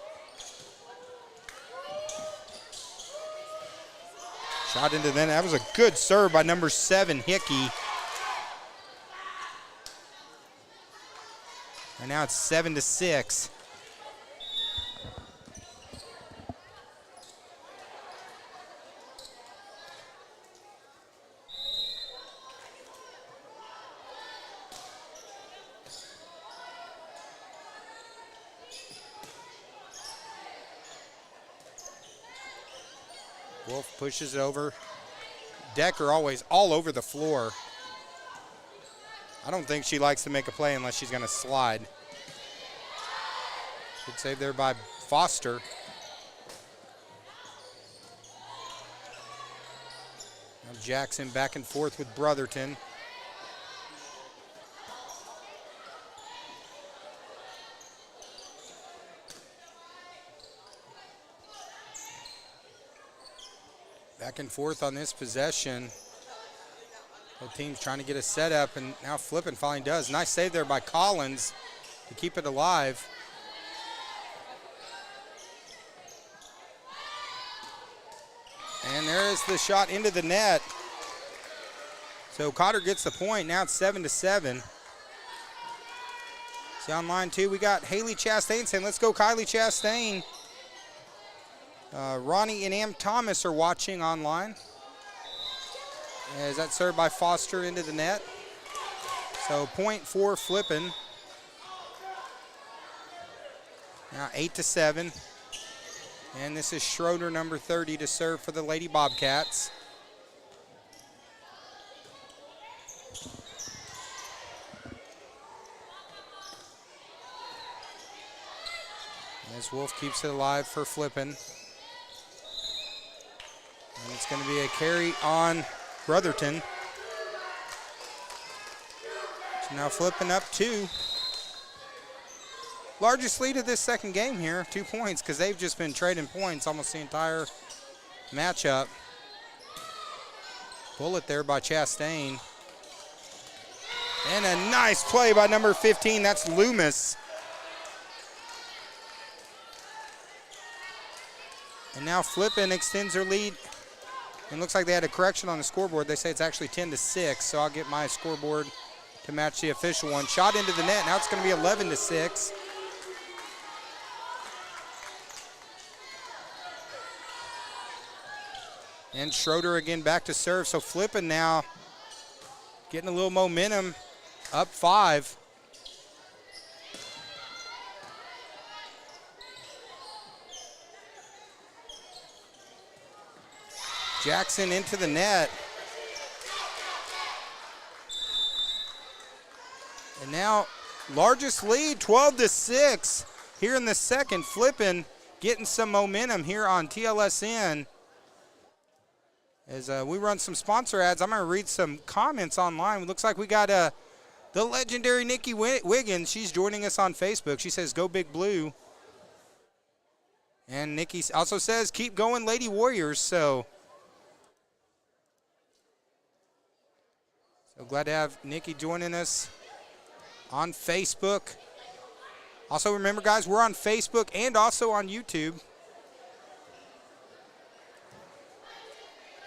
shot into the net. That was a good serve by number 7, Hickey. And now it's 7-6. Wolf pushes it over. Decker always all over the floor. I don't think she likes to make a play unless she's going to slide. Good save there by Foster. Now Jackson back and forth with Brotherton. Back and forth on this possession. Both teams trying to get a setup, and now Flippin finally does. Nice save there by Collins to keep it alive. And there is the shot into the net. So Cotter gets the point. Now it's 7-7. See on line 2, we got Haley Chastain saying, let's go Kylie Chastain. Ronnie and Am Thomas are watching online. Is that served by Foster into the net? So point for Flippin. Now 8-7. And this is Schroeder, number 30, to serve for the Lady Bobcats. As Wolf keeps it alive for Flippin. And it's going to be a carry on Brotherton. So now Flippin up 2. Largest lead of this second game here, 2 points, because they've just been trading points almost the entire matchup. Bullet there by Chastain. And a nice play by number 15, that's Loomis. And now Flippin extends their lead. And looks like they had a correction on the scoreboard. They say it's actually 10-6, so I'll get my scoreboard to match the official one. Shot into the net, now it's going to be 11-6. And Schroeder again back to serve. So Flippin now getting a little momentum, up 5. Jackson into the net. And now largest lead, 12-6 here in the second. Flippin getting some momentum here on TLSN. As we run some sponsor ads, I'm going to read some comments online. It looks like we got the legendary Nikki Wiggins. She's joining us on Facebook. She says, go Big Blue. And Nikki also says, keep going, Lady Warriors. So glad to have Nikki joining us on Facebook. Also remember, guys, we're on Facebook and also on YouTube.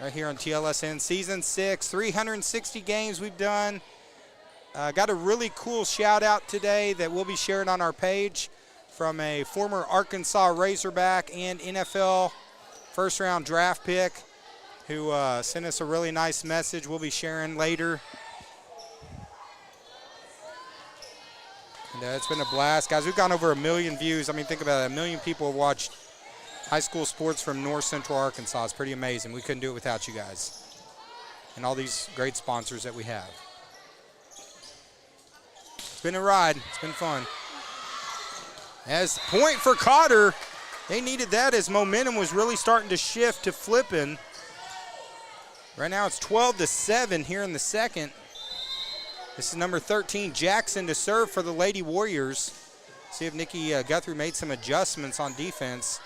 Right here on TLSN, Season 6, 360 games we've done. Got a really cool shout out today that we'll be sharing on our page from a former Arkansas Razorback and NFL first round draft pick who sent us a really nice message we'll be sharing later. And it's been a blast. Guys, we've gone over 1 million views. I mean, think about it, 1 million people have watched high school sports from North Central Arkansas. It's pretty amazing. We couldn't do it without you guys and all these great sponsors that we have. It's been a ride. It's been fun. As point for Cotter, they needed that as momentum was really starting to shift to Flippin. Right now it's 12-7 here in the second. This is number 13, Jackson, to serve for the Lady Warriors. See if Nikki Guthrie made some adjustments on defense.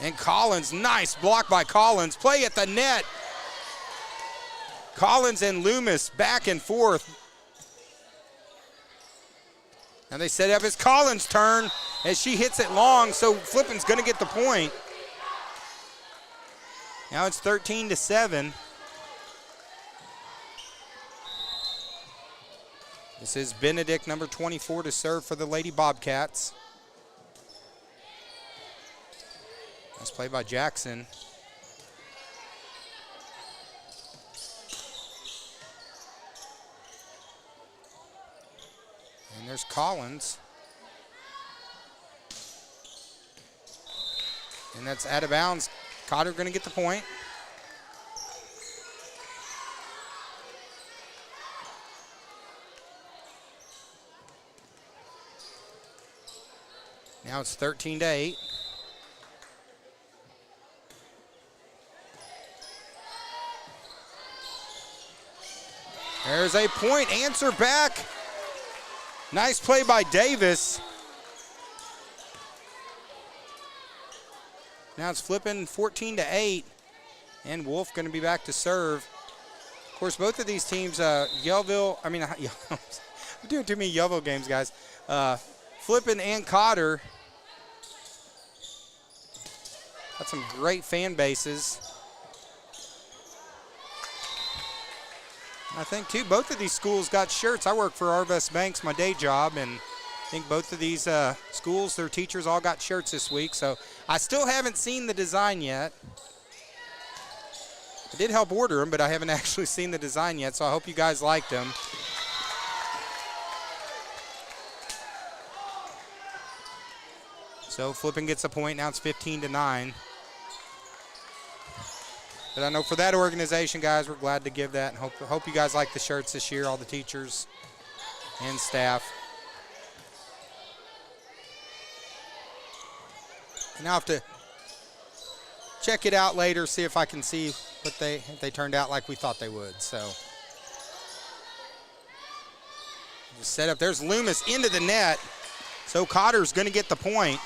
And Collins, nice block by Collins. Play at the net. Collins and Loomis back and forth. Now they set up, it's Collins' turn as she hits it long, so Flippin's gonna get the point. Now it's 13-7. This is Benedict, number 24, to serve for the Lady Bobcats. Nice play by Jackson. And there's Collins. And that's out of bounds. Cotter going to get the point. Now it's 13-8. There's a point answer back. Nice play by Davis. Now it's Flippin 14-8. And Wolf going to be back to serve. course, both of these teams, Yellville, I'm doing too many Yellville games, guys. Flippin and Cotter. Got some great fan bases. I think, too, both of these schools got shirts. I work for Arvest Banks, my day job, and I think both of these schools, their teachers all got shirts this week. So I still haven't seen the design yet. I did help order them, but I haven't actually seen the design yet, so I hope you guys liked them. So Flippin gets a point. Now it's 15-9. But I know for that organization, guys, we're glad to give that. And hope you guys like the shirts this year, all the teachers and staff. And I'll have to check it out later, see if I can see what if they turned out like we thought they would. So just set up. There's Loomis into the net. So Cotter's going to get the point.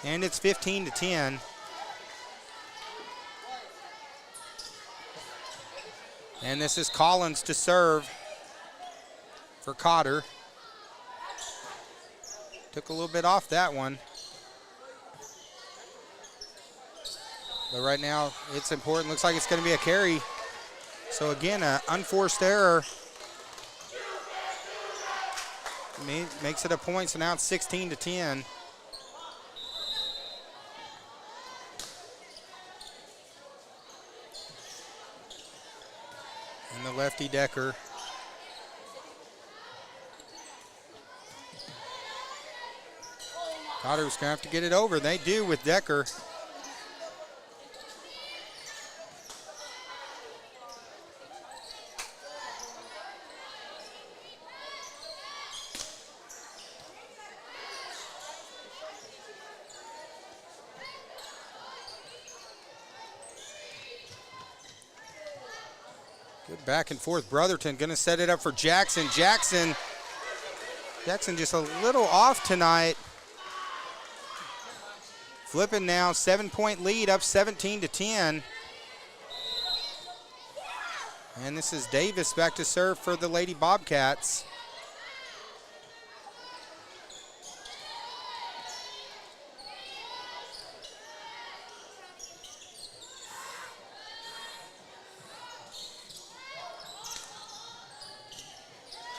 And it's 15-10. And this is Collins to serve for Cotter. Took a little bit off that one. But right now, it's important. Looks like it's going to be a carry. So again, an unforced error. Makes it a point, so now it's 16-10. And the lefty Decker. Cotter's going to have to get it over. They do with Decker. Good back and forth. Brotherton going to set it up for Jackson. Jackson just a little off tonight. Flippin now, 7-point lead, up 17-10. And this is Davis back to serve for the Lady Bobcats.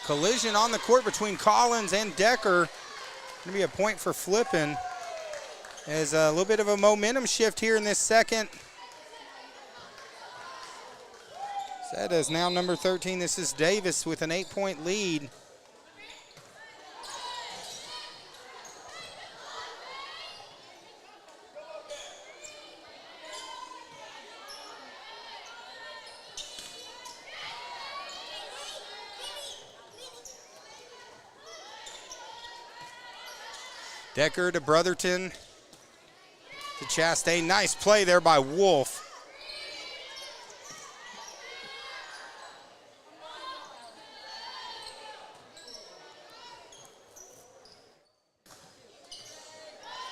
Collision on the court between Collins and Decker. Going to be a point for Flippin. As a little bit of a momentum shift here in this second. That is now number 13. This is Davis with an 8-point lead. Decker to Brotherton to Chastain. Nice play there by Wolf.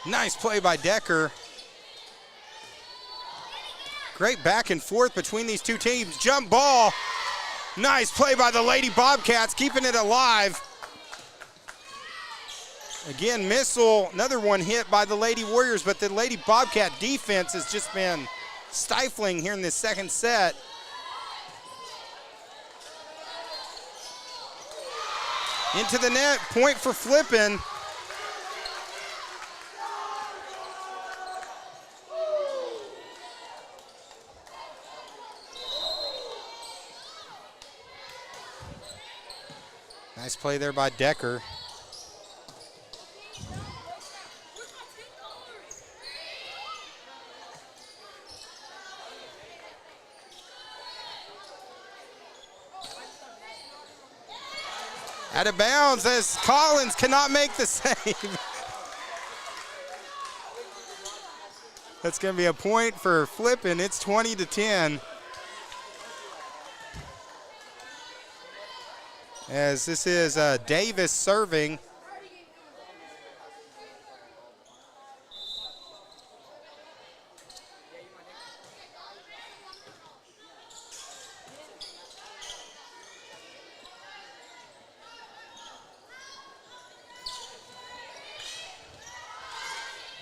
Nice play by Decker. Great back and forth between these two teams. Jump ball. Nice play by the Lady Bobcats, keeping it alive. Again, missile, another one hit by the Lady Warriors, but the Lady Bobcat defense has just been stifling here in this second set. Into the net, point for Flippin. Nice play there by Decker. Out of bounds as Collins cannot make the save. That's going to be a point for Flippin. It's 20-10. As this is Davis serving.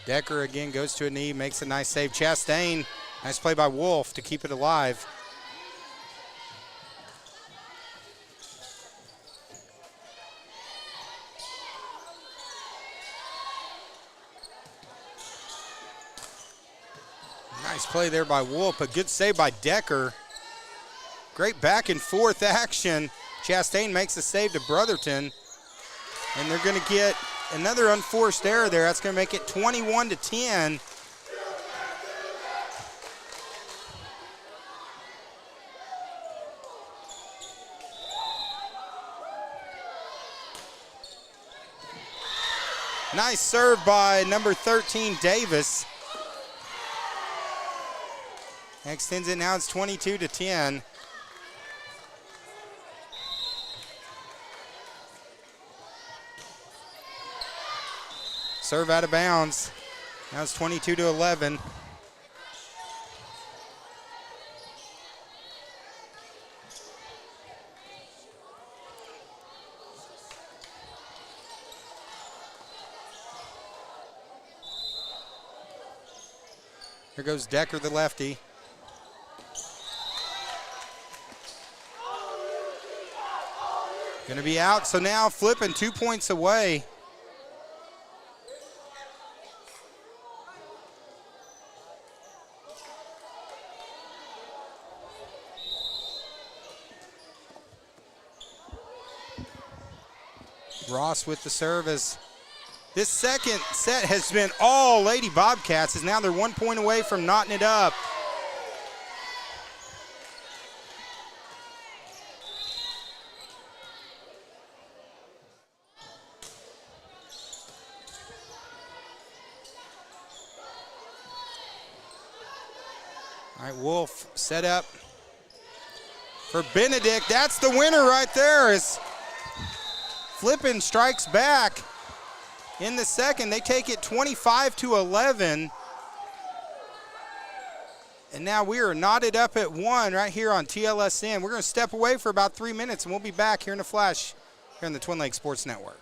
Decker again goes to a knee, makes a nice save. Chastain, nice play by Wolf to keep it alive. Nice play there by Wolf, a good save by Decker. Great back and forth action. Chastain makes a save to Brotherton, and they're going to get another unforced error there. That's going to make it 21-10. Nice serve by number 13, Davis. Extends it, now it's 22-10. Serve out of bounds. Now it's 22-11. Here goes Decker, the lefty. Gonna be out, so now Flippin 2 points away. Ross with the service. This second set has been all Lady Bobcats, as now they're 1 point away from knotting it up. All right, Wolf set up for Benedict. That's the winner right there as Flippin strikes back in the second. They take it 25-11. And now we are knotted up at 1 right here on TLSN. We're going to step away for about 3 minutes, and we'll be back here in a flash here on the Twin Lakes Sports Network.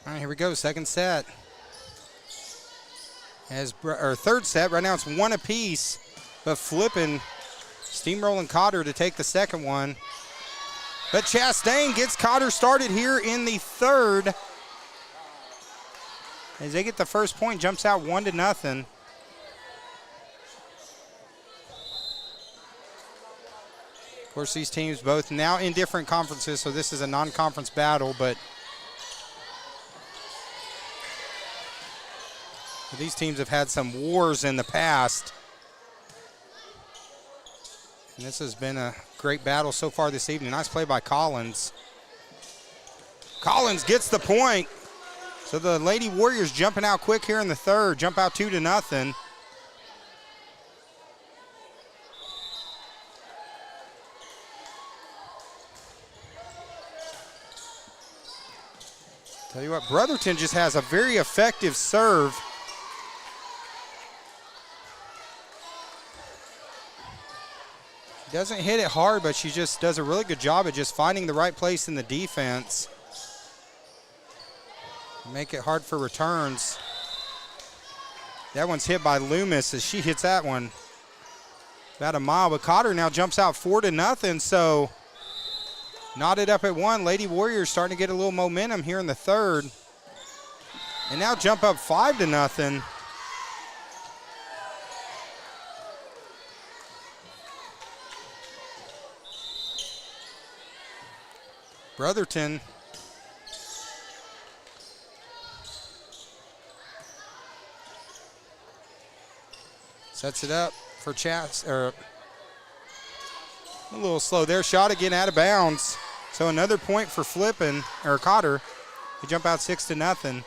All right, here we go, second set. Third set, right now it's one apiece, but Flippin steamrolling Cotter to take the second one. But Chastain gets Cotter started here in the third. As they get the first point, jumps out 1-0. Of course, these teams both now in different conferences, so this is a non-conference battle, but these teams have had some wars in the past. And this has been a great battle so far this evening. Nice play by Collins. Collins gets the point. So the Lady Warriors jumping out quick here in the third, jump out 2-0. Tell you what, Brotherton just has a very effective serve. She doesn't hit it hard, but she just does a really good job at just finding the right place in the defense. Make it hard for returns. That one's hit by Loomis as she hits that one about a mile. But Cotter now jumps out 4-0, so knotted up at one. Lady Warriors starting to get a little momentum here in the third. And now jump up 5-0. Brotherton sets it up for Chats. A little slow there. Shot again out of bounds. So another point for Flippin, or Cotter. They jump out 6-0.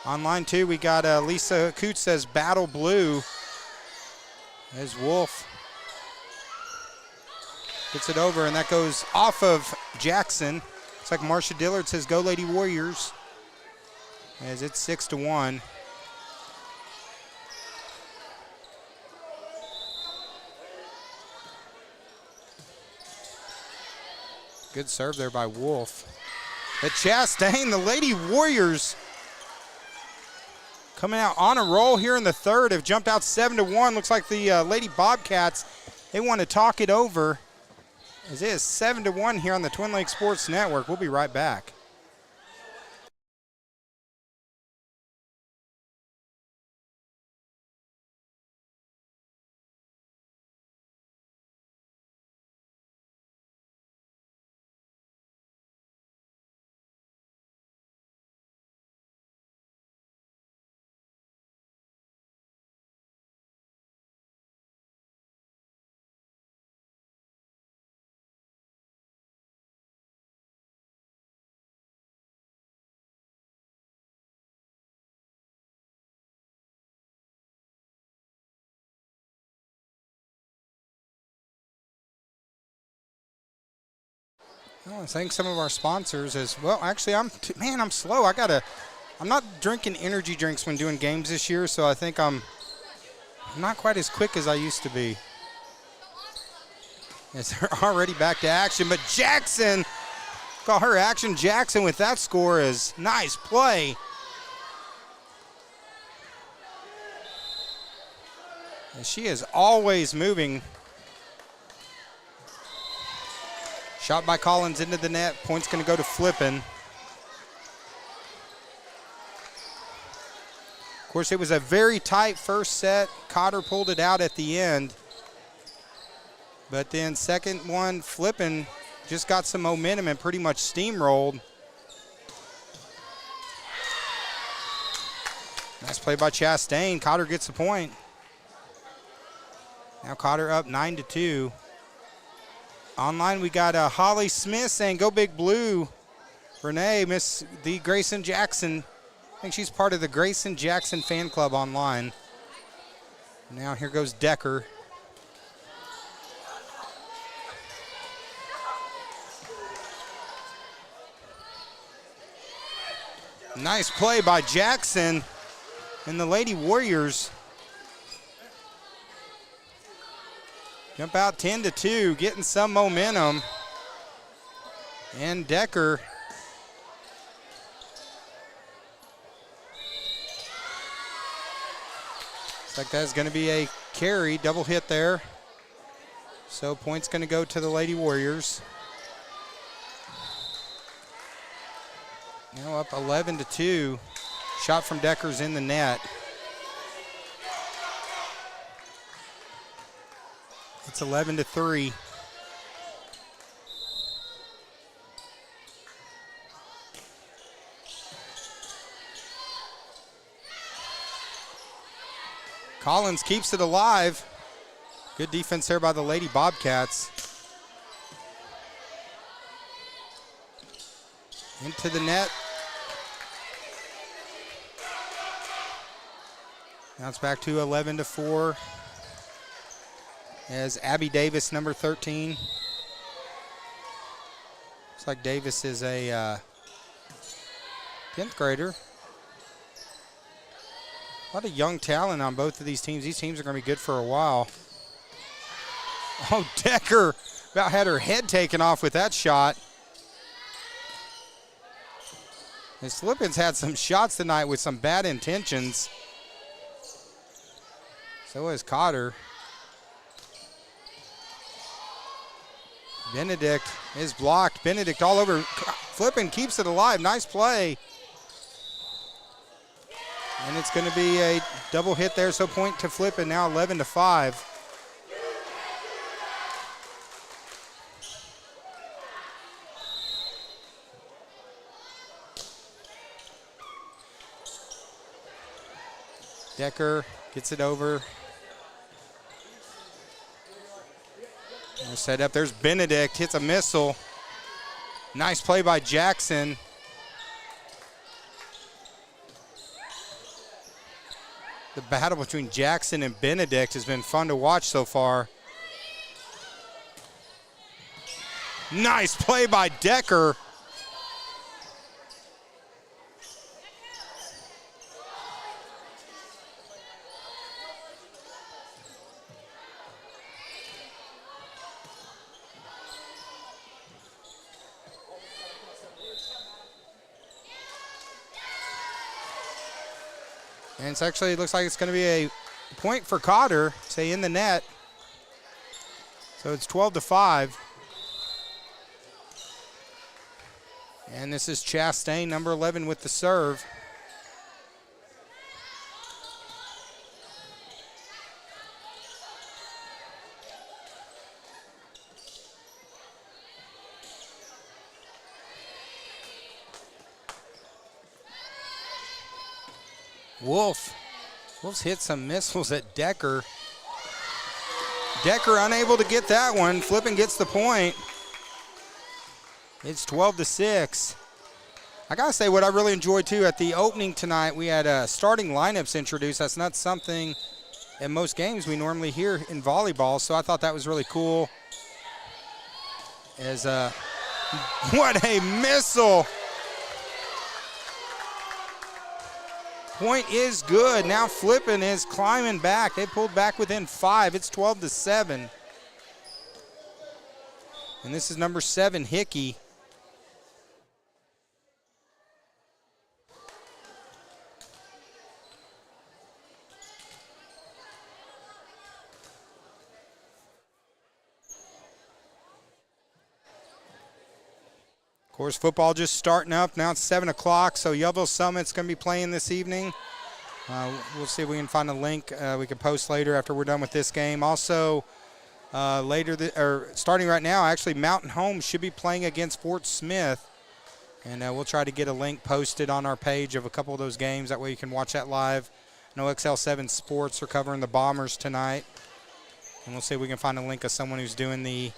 On line two, we got Lisa Coots says Battle Blue. As Wolf gets it over, and that goes off of Jackson. It's like Marcia Dillard says, go Lady Warriors. As it's 6-1. Good serve there by Wolf. But Chastain, the Lady Warriors, coming out on a roll here in the third, have jumped out 7-1. Looks like the Lady Bobcats, they want to talk it over. As it is 7-1 here on the Twin Lakes Sports Network. We'll be right back. I want to thank some of our sponsors as well. Actually, I'm slow. I'm not drinking energy drinks when doing games this year, so I think I'm not quite as quick as I used to be. As they're already back to action, but Jackson, call her Action Jackson with that score is nice play. And she is always moving. Shot by Collins into the net. Point's going to go to Flippin. Of course, it was a very tight first set. Cotter pulled it out at the end. But then second one, Flippin just got some momentum and pretty much steamrolled. Nice play by Chastain. Cotter gets the point. Now Cotter up 9-2. Online, we got Holly Smith saying, go Big Blue. Renee, Miss the Grayson Jackson. I think she's part of the Grayson Jackson fan club online. Now here goes Decker. Nice play by Jackson and the Lady Warriors. Jump out 10-2, getting some momentum. And Decker Looks like that's going to be a carry, double hit there. So point's going to go to the Lady Warriors. Now up 11-2. Shot from Decker's in the net. It's 11-3. Collins keeps it alive. Good defense there by the Lady Bobcats. Into the net. Now it's back to 11-4. As Abby Davis, number 13. Looks like Davis is a 10th grader. A lot of young talent on both of these teams. These teams are going to be good for a while. Oh, Decker about had her head taken off with that shot. And Flippin's had some shots tonight with some bad intentions. So has Cotter. Benedict is blocked. Benedict all over. Flippin keeps it alive. Nice play. And it's going to be a double hit there, so point to Flippin now 11-5. Decker gets it over. They're set up. There's Benedict. Hits a missile. Nice play by Jackson. The battle between Jackson and Benedict has been fun to watch so far. Nice play by Decker. And it's actually, it looks like it's going to be a point for Cotter, say in the net. So it's 12-5. And this is Chastain, number 11, with the serve. Wolf's hit some missiles at Decker. Decker unable to get that one. Flippin gets the point. It's 12-6. I gotta say, what I really enjoyed too at the opening tonight, we had starting lineups introduced. That's not something in most games we normally hear in volleyball, so I thought that was really cool. As what a missile! Point is good. Now Flippin is climbing back. They pulled back within 5. It's 12-7. And this is number 7, Hickey. Of course, football just starting up. Now it's 7 o'clock, so Yellville Summit's going to be playing this evening. We'll see if we can find a link we can post later after we're done with this game. Also, starting right now, actually, Mountain Home should be playing against Fort Smith. And we'll try to get a link posted on our page of a couple of those games. That way you can watch that live. I know XL7 Sports are covering the Bombers tonight. And we'll see if we can find a link of someone who's doing the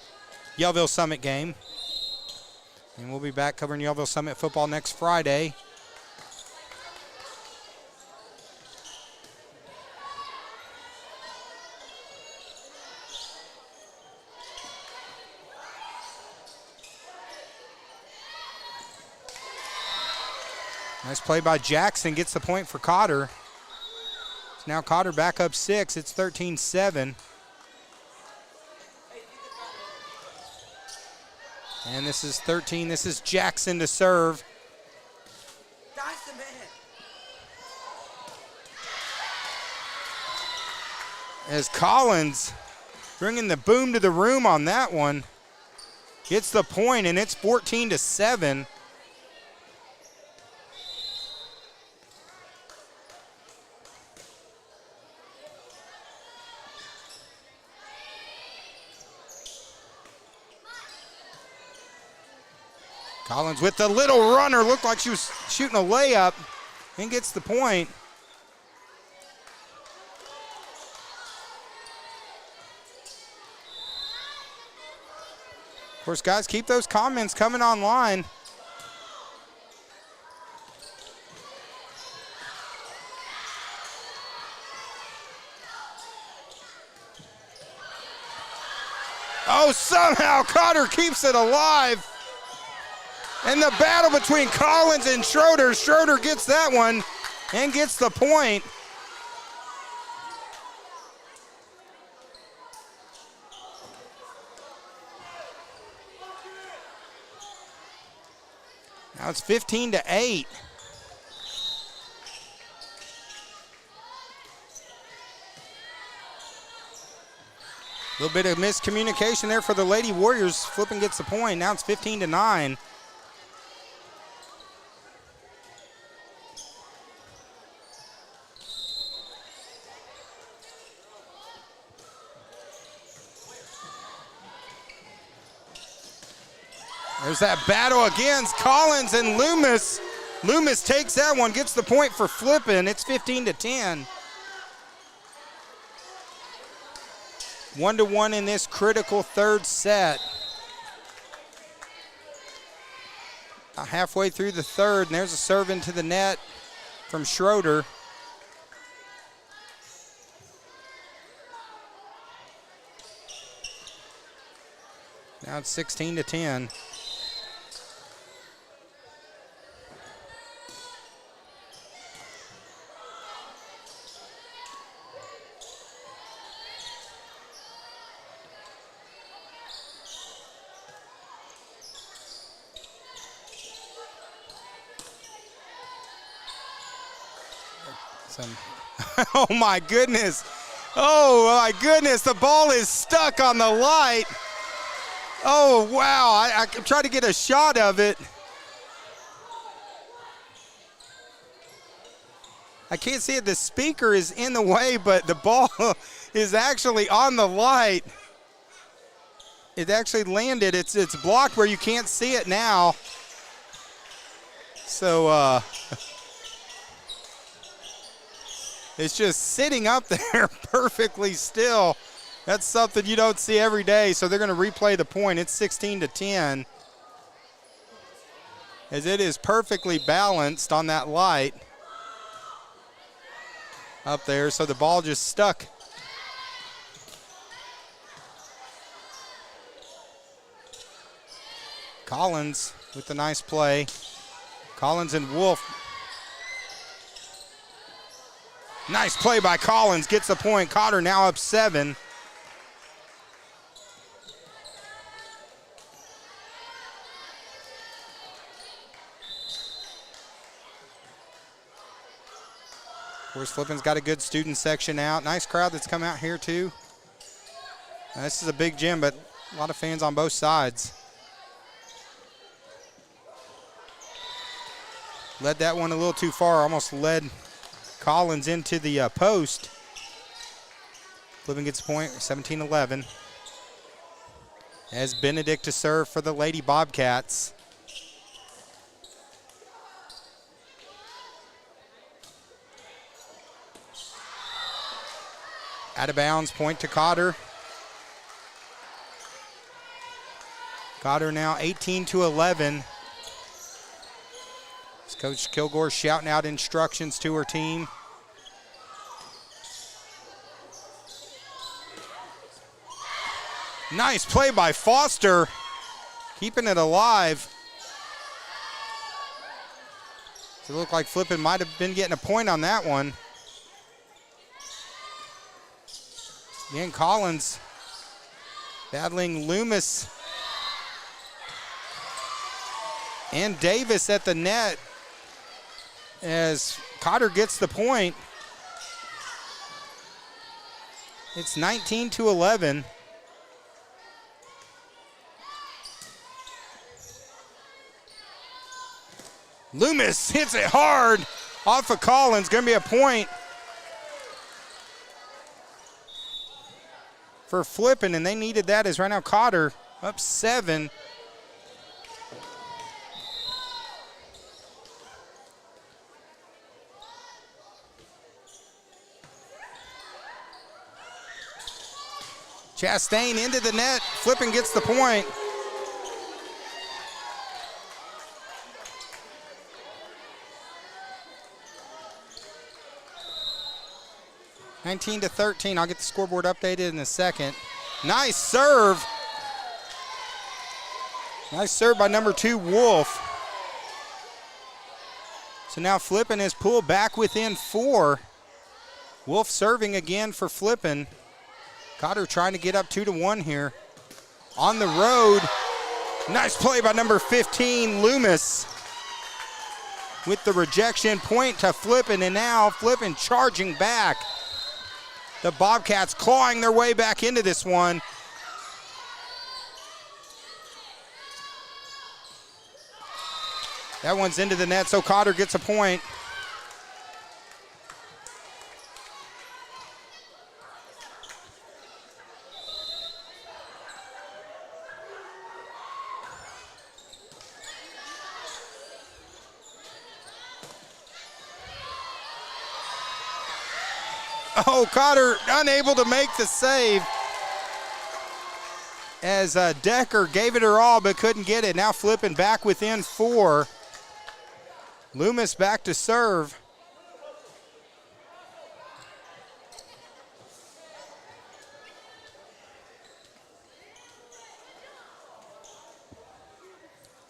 Yellville Summit game. And we'll be back covering Yellville Summit football next Friday. Nice play by Jackson, gets the point for Cotter. So now Cotter back up 6, it's 13-7. And this is 13. This is Jackson to serve. as Collins bringing the boom to the room on that one. Gets the point, and it's 14-7. Collins with the little runner. Looked like she was shooting a layup and gets the point. Of course, guys, keep those comments coming online. Oh, somehow Cotter keeps it alive. And the battle between Collins and Schroeder. Schroeder gets that one and gets the point. Now it's 15-8. A little bit of miscommunication there for the Lady Warriors. Flippin gets the point. Now it's 15-9. There's that battle against Collins and Loomis. Loomis takes that one, gets the point for Flippin. It's 15-10. 1-1 in this critical third set. Halfway through the third, and there's a serve into the net from Schroeder. Now it's 16-10. Oh my goodness. Oh my goodness, the ball is stuck on the light. Oh wow, I tried to get a shot of it. I can't see it, the speaker is in the way, but the ball is actually on the light. It actually landed, it's blocked where you can't see it now. So, it's just sitting up there perfectly still. That's something you don't see every day, so they're going to replay the point. It's 16-10. As it is perfectly balanced on that light up there, so the ball just stuck. Collins with the nice play. Collins and Wolf. Nice play by Collins, gets the point. Cotter now up 7. Of course, Flippin's got a good student section out. Nice crowd that's come out here too. Now, this is a big gym, but a lot of fans on both sides. Led that one a little too far, almost led Collins into the post. Flippin gets a point, 17-11. As Benedict to serve for the Lady Bobcats. Out of bounds, point to Cotter. Cotter now 18-11. Coach Kilgore shouting out instructions to her team. Nice play by Foster, keeping it alive. It looked like Flippin might have been getting a point on that one. Again, Collins battling Loomis and Davis at the net as Cotter gets the point. It's 19-11. Loomis hits it hard off of Collins. Going to be a point for Flippin, and they needed that as right now Cotter up 7. Chastain into the net. Flippin gets the point. (19-13). I'll get the scoreboard updated in a second. Nice serve. Nice serve by number 2, Wolf. So now Flippin is pulled back within 4. Wolf serving again for Flippin. Cotter trying to get up 2-1 here. On the road. Nice play by number 15, Loomis. With the rejection, point to Flippin, and now Flippin charging back. The Bobcats clawing their way back into this one. That one's into the net, so Cotter gets a point. Oh, Cotter unable to make the save as Decker gave it her all but couldn't get it. Now Flippin back within 4. Loomis back to serve.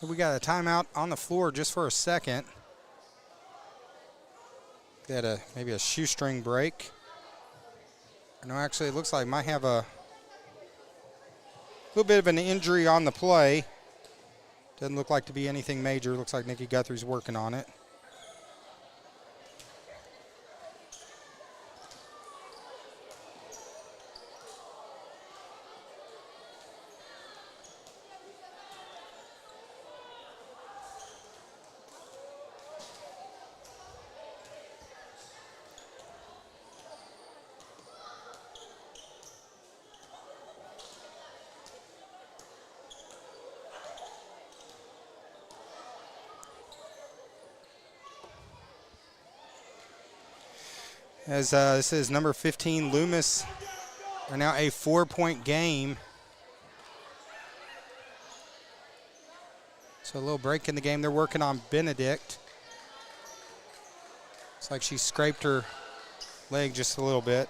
We got a timeout on the floor just for a second. Got maybe a shoestring break. No, actually, it looks like might have a little bit of an injury on the play. Doesn't look like to be anything major. Looks like Nikki Guthrie's working on it. As this is number 15, Loomis, are now a 4-point game. So a little break in the game. They're working on Benedict. Looks like she scraped her leg just a little bit.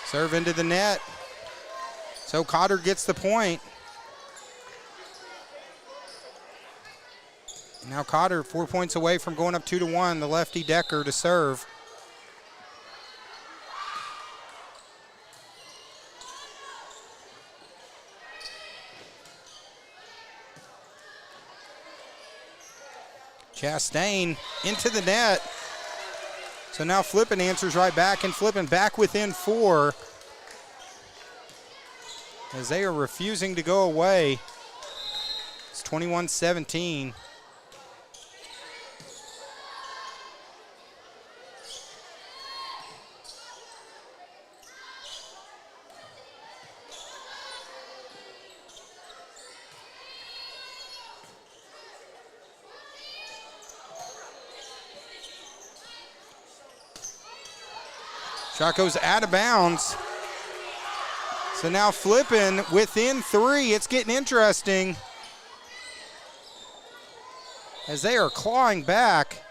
Serve into the net. So Cotter gets the point. Now Cotter 4 points away from going up 2-1. The lefty Decker to serve. Chastain into the net. So now Flippin answers right back, and Flippin back within 4 as they are refusing to go away. It's 21-17. Shot goes out of bounds. So now Flippin within 3. It's getting interesting as they are clawing back.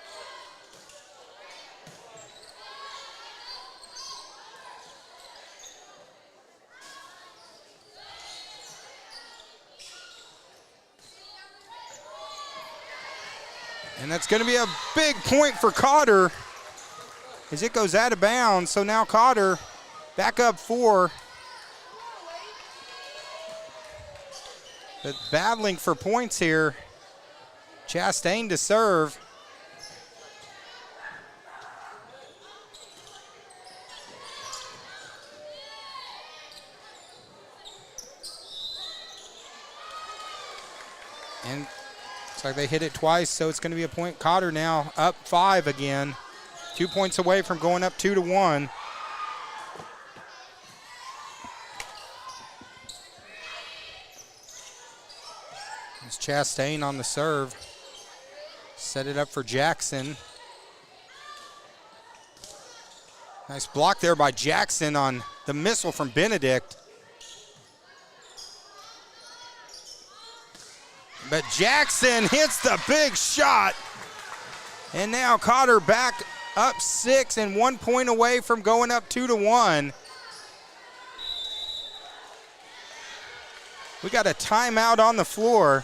And that's going to be a big point for Cotter as it goes out of bounds. So now Cotter back up 4. But battling for points here. Chastain to serve. And looks like they hit it twice, so it's going to be a point. Cotter now up 5 again. 2 points away from going up 2-1. It's Chastain on the serve. Set it up for Jackson. Nice block there by Jackson on the missile from Benedict. But Jackson hits the big shot. And now Cotter back up 6 and 1 point away from going up 2-1. We got a timeout on the floor.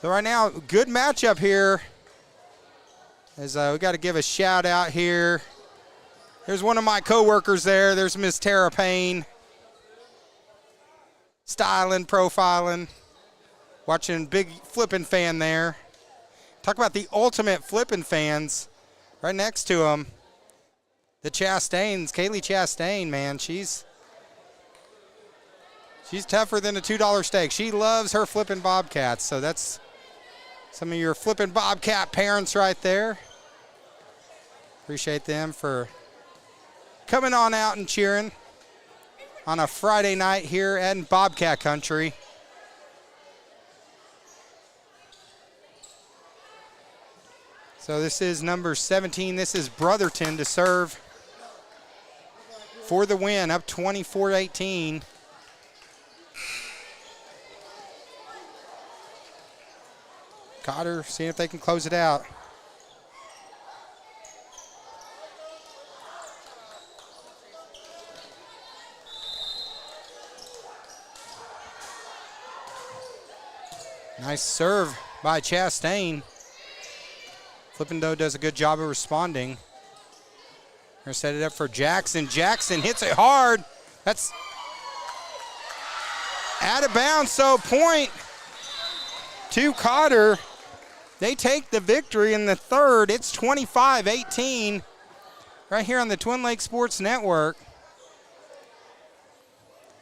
So right now, good matchup here. As we got to give a shout out here. There's one of my coworkers there. There's Miss Tara Payne. Styling, profiling. Watching big Flippin fan there. Talk about the ultimate Flippin fans. Right next to him, the Chastains. Kaylee Chastain, man, she's tougher than a $2 steak. She loves her Flippin Bobcats, so that's some of your Flippin Bobcat parents right there. Appreciate them for coming on out and cheering on a Friday night here in Bobcat Country. So this is number 17. This is Brotherton to serve for the win, up 24-18. Cotter seeing if they can close it out. Nice serve by Chastain. Flippin' does a good job of responding. We're going to set it up for Jackson. Jackson hits it hard. That's out of bounds, so point to Cotter. They take the victory in the third. It's 25-18 right here on the Twin Lakes Sports Network.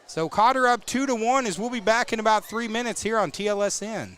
So Cotter up 2-1 as we'll be back in about 3 minutes here on TLSN.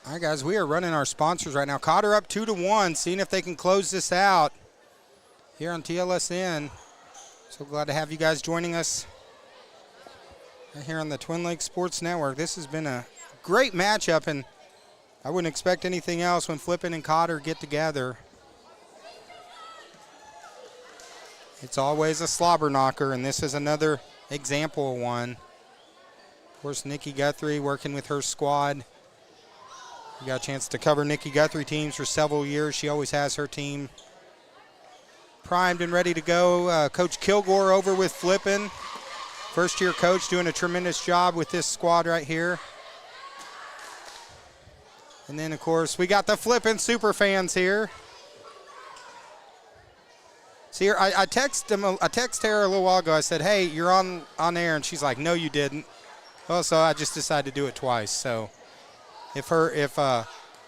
All right, guys, we are running our sponsors right now. Cotter up 2-1, seeing if they can close this out here on TLSN. So glad to have you guys joining us right here on the Twin Lakes Sports Network. This has been a great matchup, and I wouldn't expect anything else when Flippin and Cotter get together. It's always a slobber knocker, and this is another example of one. Of course, Nikki Guthrie working with her squad. We got a chance to cover Nikki Guthrie teams for several years. She always has her team primed and ready to go. Coach Kilgore over with Flippin. First-year coach doing a tremendous job with this squad right here. And then, of course, we got the Flippin super fans here. See, I texted her a little while ago. I said, hey, you're on air. And she's like, no, you didn't. Well, so I just decided to do it twice. So if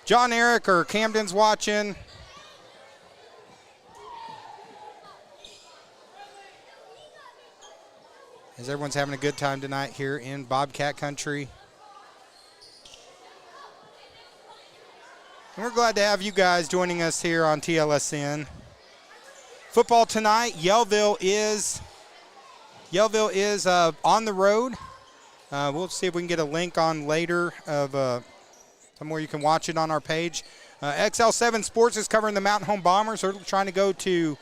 John Eric or Camden's watching, as everyone's having a good time tonight here in Bobcat Country. And we're glad to have you guys joining us here on TLSN. Football tonight, Yellville is on the road We'll see if we can get a link on later of somewhere you can watch it on our page. XL7 Sports is covering the Mountain Home Bombers. They're trying to go to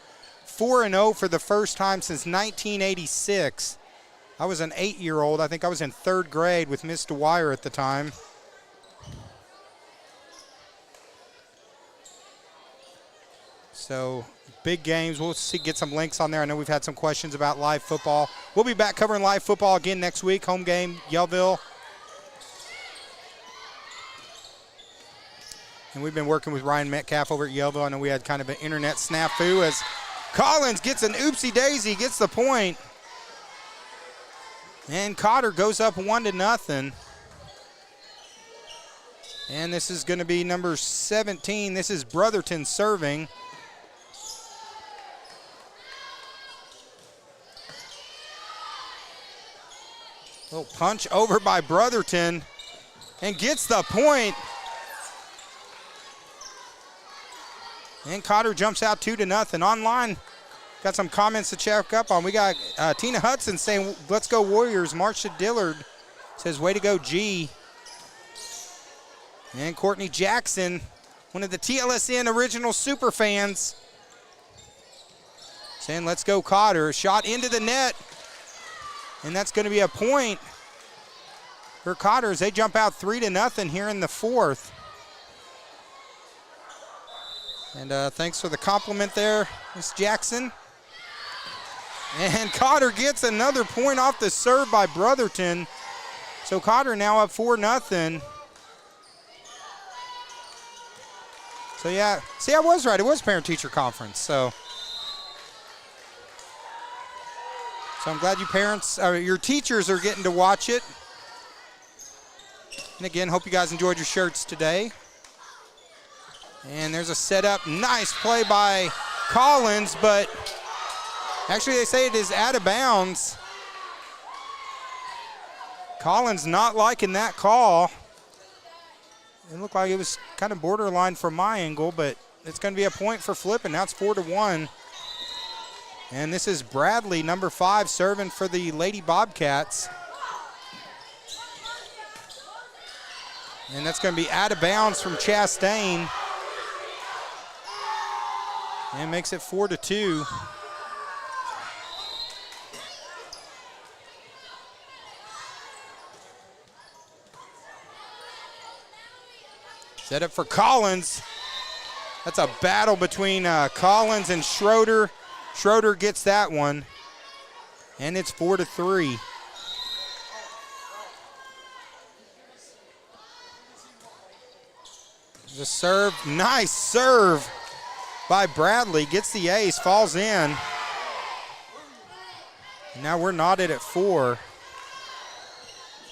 4-0 for the first time since 1986. I was an 8-year-old. I think I was in 3rd grade with Miss Dwyer at the time. So big games. We'll get some links on there. I know we've had some questions about live football. We'll be back covering live football again next week. Home game, Yellville. And we've been working with Ryan Metcalf over at Yellville. I know we had kind of an internet snafu as Collins gets an oopsie daisy, gets the point. And Cotter goes up 1-0. And this is going to be number 17. This is Brotherton serving. Little punch over by Brotherton and gets the point. And Cotter jumps out 2-0. Online, got some comments to check up on. We got Tina Hudson saying, let's go Warriors. Marsha Dillard says, way to go, G. And Courtney Jackson, one of the TLSN original super fans, saying, let's go Cotter. Shot into the net. And that's going to be a point for Cotter as they jump out 3-0 here in the 4th. And thanks for the compliment there, Miss Jackson. And Cotter gets another point off the serve by Brotherton. So Cotter now up 4-0. So yeah, see, I was right. It was parent-teacher conference. So I'm glad you parents, your teachers are getting to watch it. And again, hope you guys enjoyed your shirts today. And there's a setup. Nice play by Collins, but actually they say it is out of bounds. Collins not liking that call. It looked like it was kind of borderline from my angle, but it's going to be a point for Flippin. Now it's 4-1. And this is Bradley, number 5, serving for the Lady Bobcats. And that's going to be out of bounds from Chastain. And makes it 4-2. Set up for Collins. That's a battle between Collins and Schroeder. Schroeder gets that one. And it's 4-3. The serve, nice serve by Bradley. Gets the ace, falls in. Now we're knotted at 4.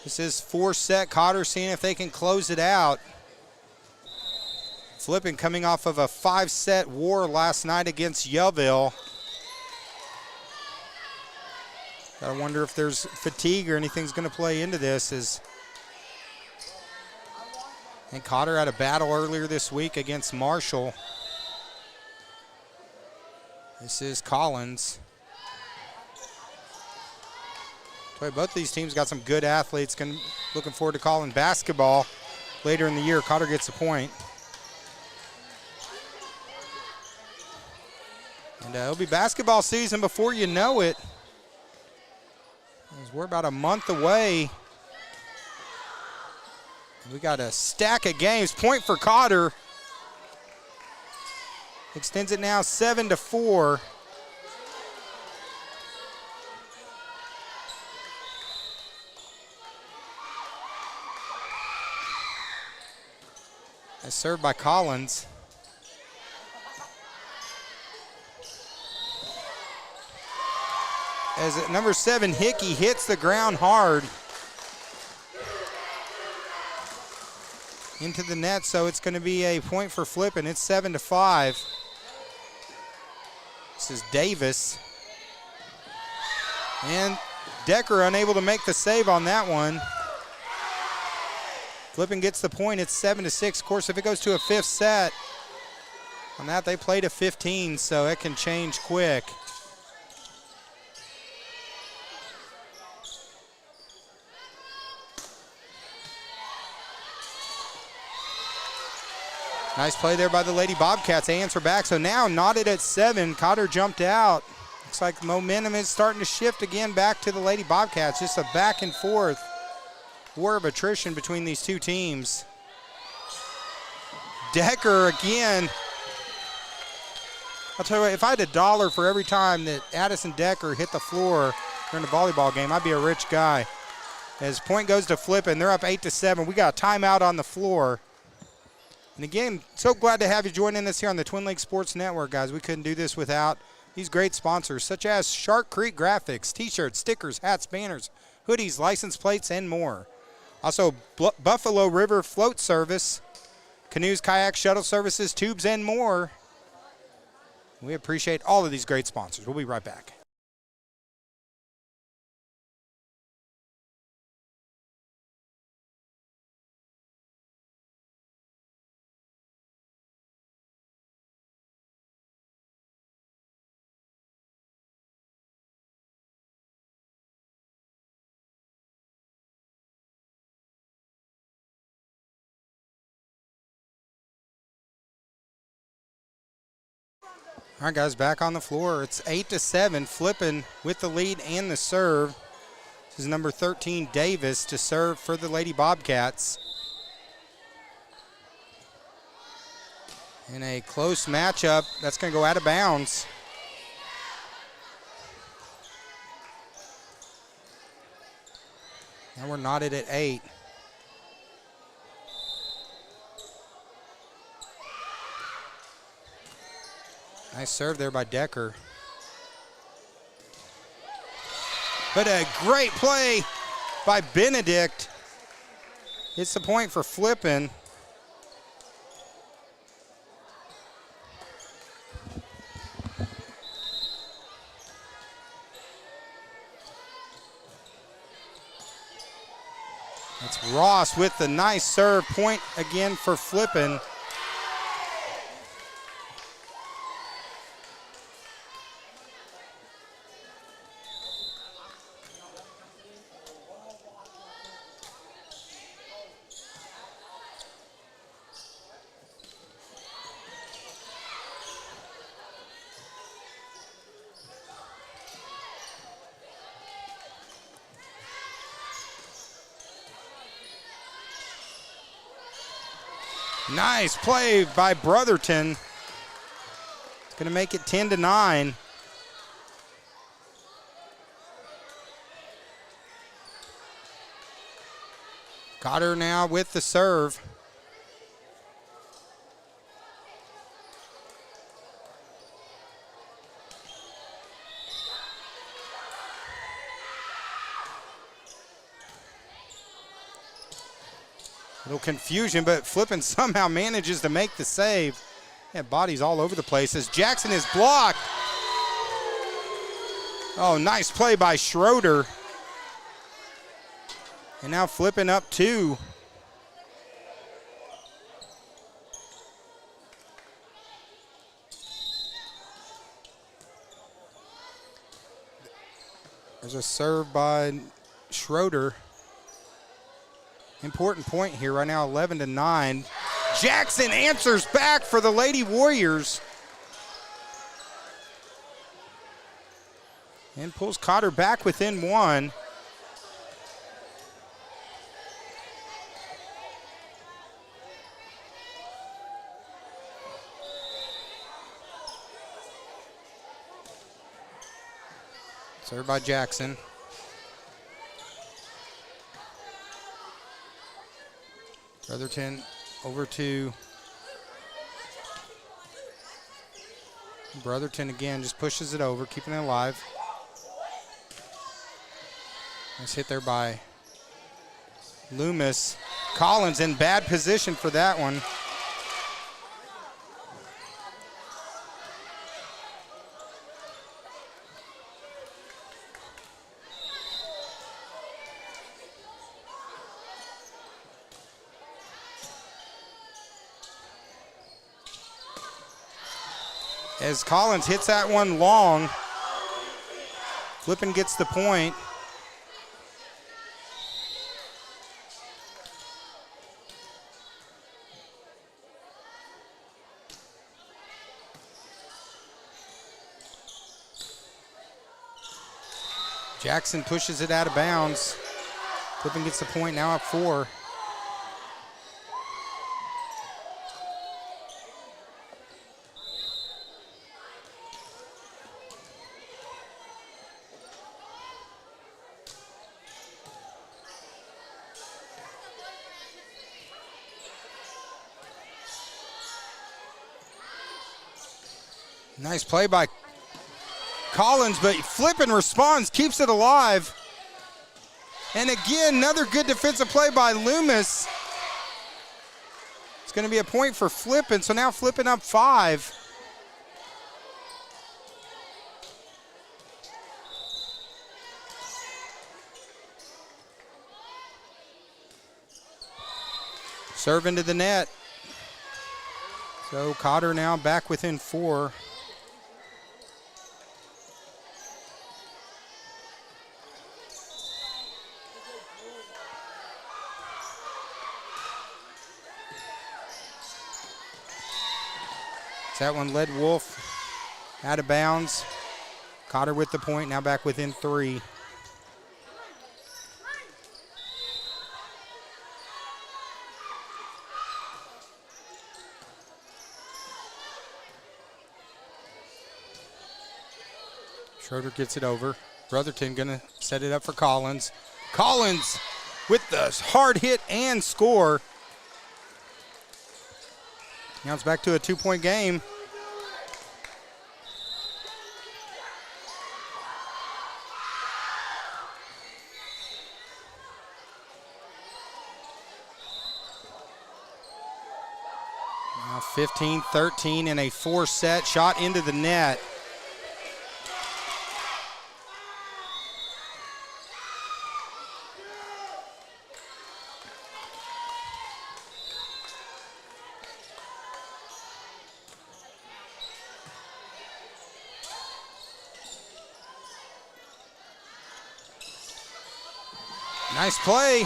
This is 4 set. Cotter seeing if they can close it out. Flippin coming off of a 5-set war last night against Yellville. I wonder if there's fatigue or anything's going to play into this. And Cotter had a battle earlier this week against Marshall. This is Collins. Both these teams got some good athletes. Looking forward to calling basketball later in the year. Cotter gets a point. And it'll be basketball season before you know it. As we're about a month away. We got a stack of games. Point for Cotter. Extends it now 7-4. That's served by Collins. As number 7, Hickey, hits the ground hard into the net, so it's going to be a point for Flippin. It's 7-5. This is Davis. And Decker unable to make the save on that one. Flippin gets the point. It's 7-6. Of course, if it goes to a 5th set, on that they played a 15, so it can change quick. Nice play there by the Lady Bobcats. They answer back. So now knotted at 7. Cotter jumped out. Looks like momentum is starting to shift again back to the Lady Bobcats. Just a back and forth war of attrition between these two teams. Decker again. I'll tell you what, if I had $1 for every time that Addison Decker hit the floor during the volleyball game, I'd be a rich guy. As point goes to Flippin, they're up 8-7. We got a timeout on the floor. And again, so glad to have you joining us here on the Twin Lakes Sports Network, guys. We couldn't do this without these great sponsors, such as Shark Creek Graphics, T-shirts, stickers, hats, banners, hoodies, license plates, and more. Also, Buffalo River Float Service, canoes, kayaks, shuttle services, tubes, and more. We appreciate all of these great sponsors. We'll be right back. All right, guys, back on the floor. It's 8-7. Flippin with the lead and the serve. This is number 13, Davis, to serve for the Lady Bobcats. In a close matchup, that's going to go out of bounds. Now we're knotted at 8. Nice serve there by Decker. But a great play by Benedict. It's the point for Flippin. It's Ross with the nice serve. Point again for Flippin. Nice play by Brotherton. It's going to make it 10-9. Cotter now with the serve. Little confusion, but Flippin somehow manages to make the save. Yeah, bodies all over the place as Jackson is blocked. Oh, nice play by Schroeder. And now Flippin up 2. There's a serve by Schroeder. Important point here right now, 11-9. Jackson answers back for the Lady Warriors. And pulls Cotter back within 1. Served by Jackson. Brotherton over to Brotherton again, just pushes it over, keeping it alive. Nice hit there by Loomis. Collins in bad position for that one. As Collins hits that one long, Flippin gets the point. Jackson pushes it out of bounds. Flippin gets the point, now up 4. Nice play by Collins, but Flippin responds, keeps it alive. And again, another good defensive play by Loomis. It's going to be a point for Flippin, so now Flippin up 5. Serve into the net. So Cotter now back within 4. That one led Wolf out of bounds. Cotter with the point, now back within 3. Schroeder gets it over. Brotherton gonna set it up for Collins. Collins with the hard hit and score. Now it's back to a 2-point game. Now 15-13 in a 4-set shot into the net. Nice play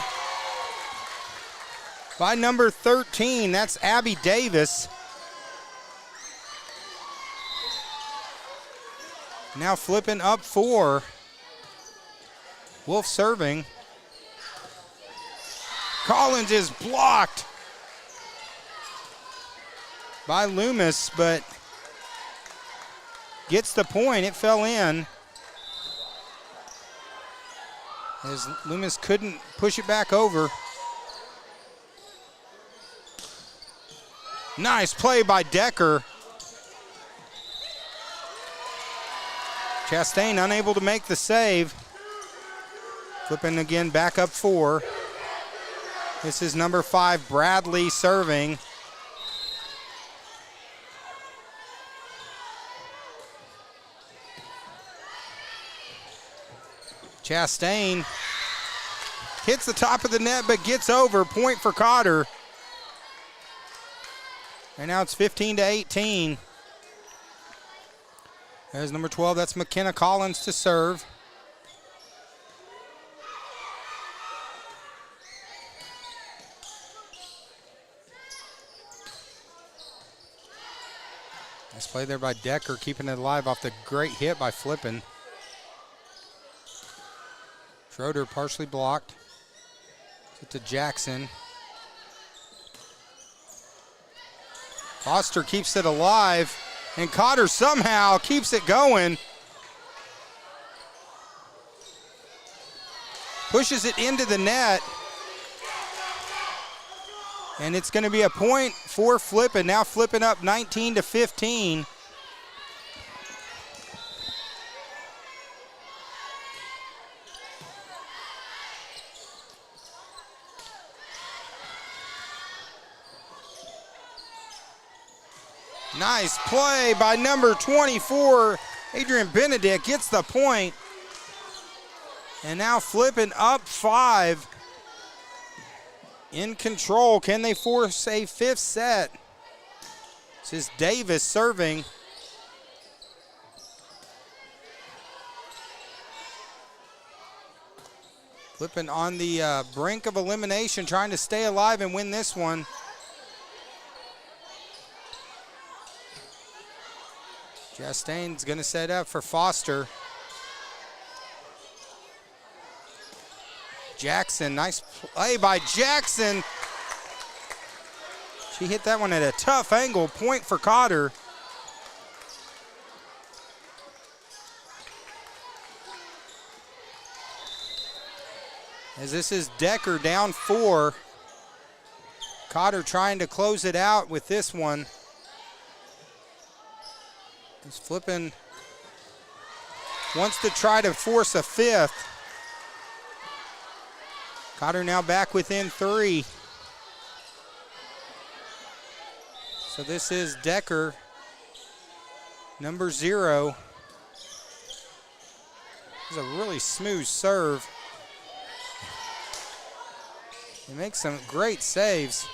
by number 13. That's Abby Davis. Now Flippin up 4. Wolf serving. Collins is blocked by Loomis, but gets the point. It fell in, as Loomis couldn't push it back over. Nice play by Decker. Chastain unable to make the save. Flipping again, back up 4. This is number 5, Bradley, serving. Chastain hits the top of the net but gets over. Point for Cotter. And now it's 15-18. There's number 12. That's McKenna Collins to serve. Nice play there by Decker, keeping it alive off the great hit by Flippin. Schroeder partially blocked. Get to Jackson. Foster keeps it alive, and Cotter somehow keeps it going. Pushes it into the net. And it's going to be a point for Flippin. Now Flippin up 19-15. Nice play by number 24, Adrian Benedict gets the point. And now Flippin up 5. In control. Can they force a 5th set? This is Davis serving. Flippin on the brink of elimination, trying to stay alive and win this one. Chastain's going to set up for Foster. Jackson, nice play by Jackson. She hit that one at a tough angle. Point for Cotter. As this is Decker down 4. Cotter trying to close it out with this one. He's Flippin. Wants to try to force a 5th. Cotter now back within 3. So this is Decker, number 0. This is a really smooth serve. He makes some great saves.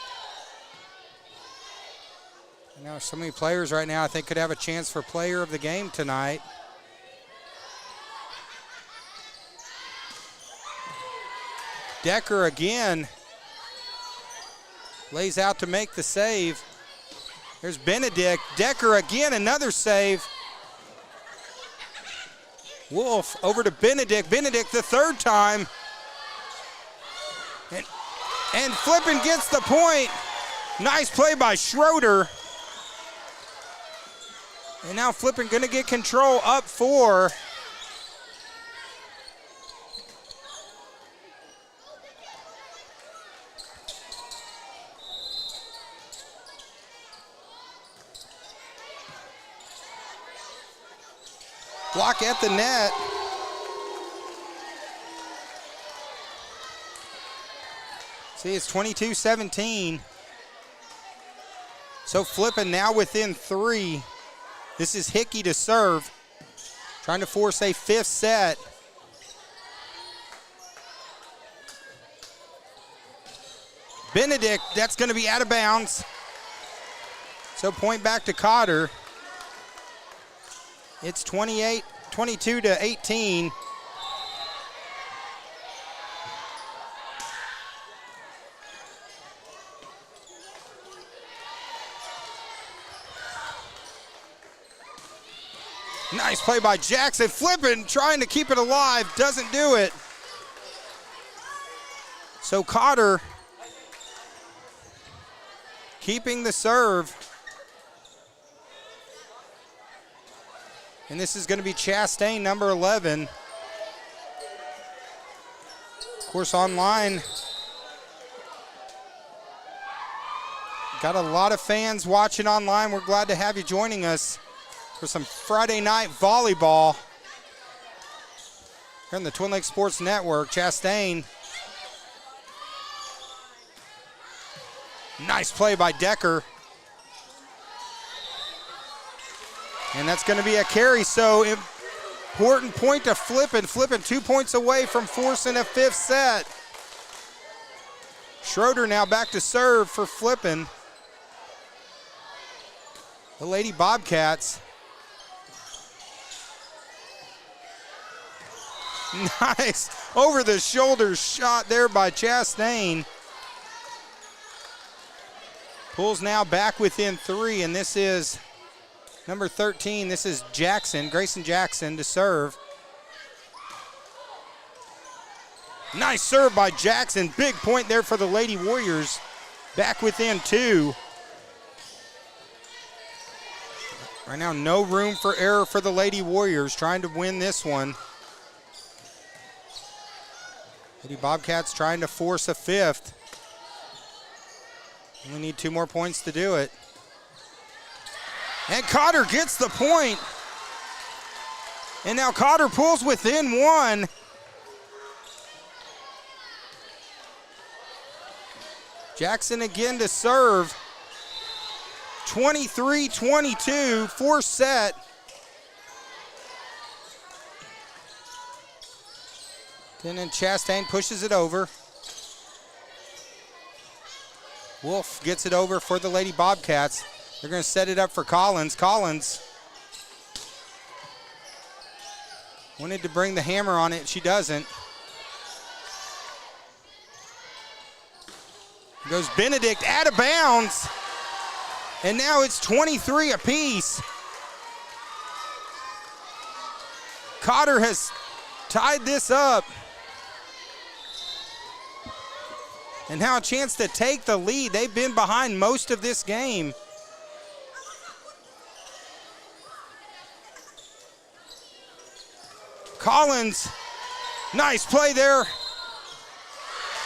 You know, so many players right now I think could have a chance for player of the game tonight. Decker again lays out to make the save. There's Benedict. Decker again, another save. Wolf over to Benedict. Benedict the 3rd time. And Flippin gets the point. Nice play by Schroeder. And now Flippin gonna get control up 4. Block at the net. See, it's 22-17. So Flippin now within 3. This is Hickey to serve. Trying to force a 5th set. Benedict, that's going to be out of bounds. So point back to Cotter. It's 22-18. Nice play by Jackson. Flippin, trying to keep it alive, doesn't do it. So Cotter keeping the serve. And this is going to be Chastain, number 11. Of course, online, got a lot of fans watching online. We're glad to have you joining us for some Friday night volleyball here on the Twin Lakes Sports Network. Chastain. Nice play by Decker. And that's going to be a carry, so important point to Flippin. Flippin 2 points away from forcing a 5th set. Schroeder now back to serve for Flippin. The Lady Bobcats. Nice over the shoulder shot there by Chastain. Pulls now back within 3, and this is number 13, this is Jackson, Grayson Jackson to serve. Nice serve by Jackson. Big point there for the Lady Warriors. Back within 2. Right now, no room for error for the Lady Warriors trying to win this one. Lady Bobcats trying to force a 5th. Only need 2 more points to do it. And Cotter gets the point. And now Cotter pulls within 1. Jackson again to serve. 23-22, 4th set. And then Chastain pushes it over. Wolf gets it over for the Lady Bobcats. They're going to set it up for Collins. Collins wanted to bring the hammer on it. She doesn't. Goes Benedict out of bounds. And now it's 23 apiece. Cotter has tied this up. and now a chance to take the lead. They've been behind most of this game. Collins, nice play there.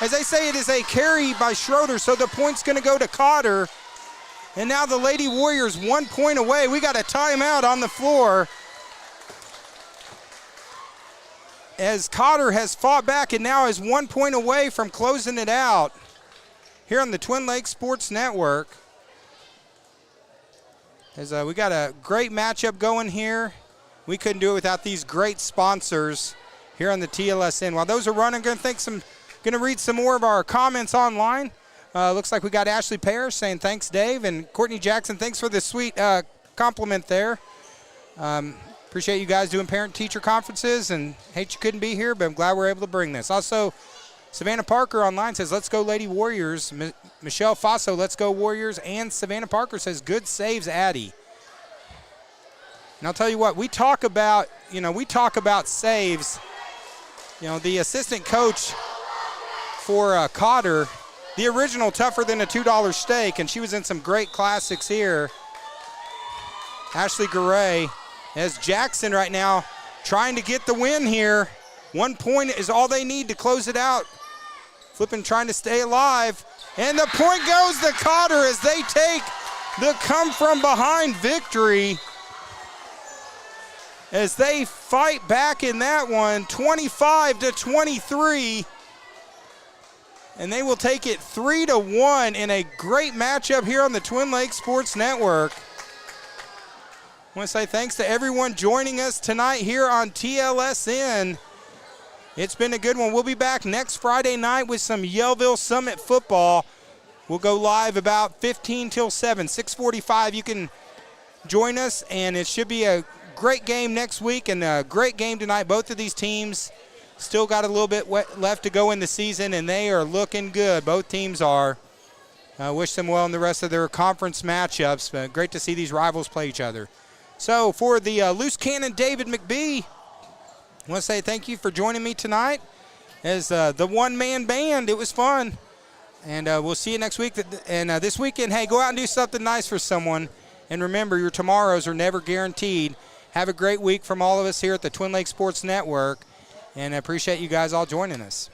As they say, it is a carry by Schroeder, so the point's going to go to Cotter. And now the Lady Warriors 1 point away. We got a timeout on the floor, as Cotter has fought back and now is 1 point away from closing it out here on the Twin Lakes Sports Network. As we got a great matchup going here. We couldn't do it without these great sponsors here on the TLSN. While those are running, going to read some more of our comments online. Looks like we got Ashley Parrish saying thanks, Dave, and Courtney Jackson, thanks for the sweet compliment there. Appreciate you guys doing parent-teacher conferences, and hate you couldn't be here, but I'm glad we're able to bring this. Also, Savannah Parker online says, let's go Lady Warriors. Michelle Faso, let's go Warriors. And Savannah Parker says, good saves, Addie. And I'll tell you what, we talk about saves. The assistant coach for Cotter, the original Tougher Than a $2 Steak, and she was in some great classics here. Ashley Garay, as Jackson right now trying to get the win here. 1 point is all they need to close it out. Flippin trying to stay alive. And the point goes to Cotter as they take the come-from-behind victory, as they fight back in that one, 25-23. And they will take it 3-1 in a great matchup here on the Twin Lakes Sports Network. I want to say thanks to everyone joining us tonight here on TLSN. It's been a good one. We'll be back next Friday night with some Yellville Summit football. We'll go live about 15 till 7, 6:45. You can join us, and it should be a great game next week and a great game tonight. Both of these teams still got a little bit left to go in the season, and they are looking good. Both teams are. Wish them well in the rest of their conference matchups. But great to see these rivals play each other. So for the loose cannon, David McBee, I want to say thank you for joining me tonight as the one-man band. It was fun. And we'll see you next week. And this weekend, hey, go out and do something nice for someone. And remember, your tomorrows are never guaranteed. Have a great week from all of us here at the Twin Lakes Sports Network. And I appreciate you guys all joining us.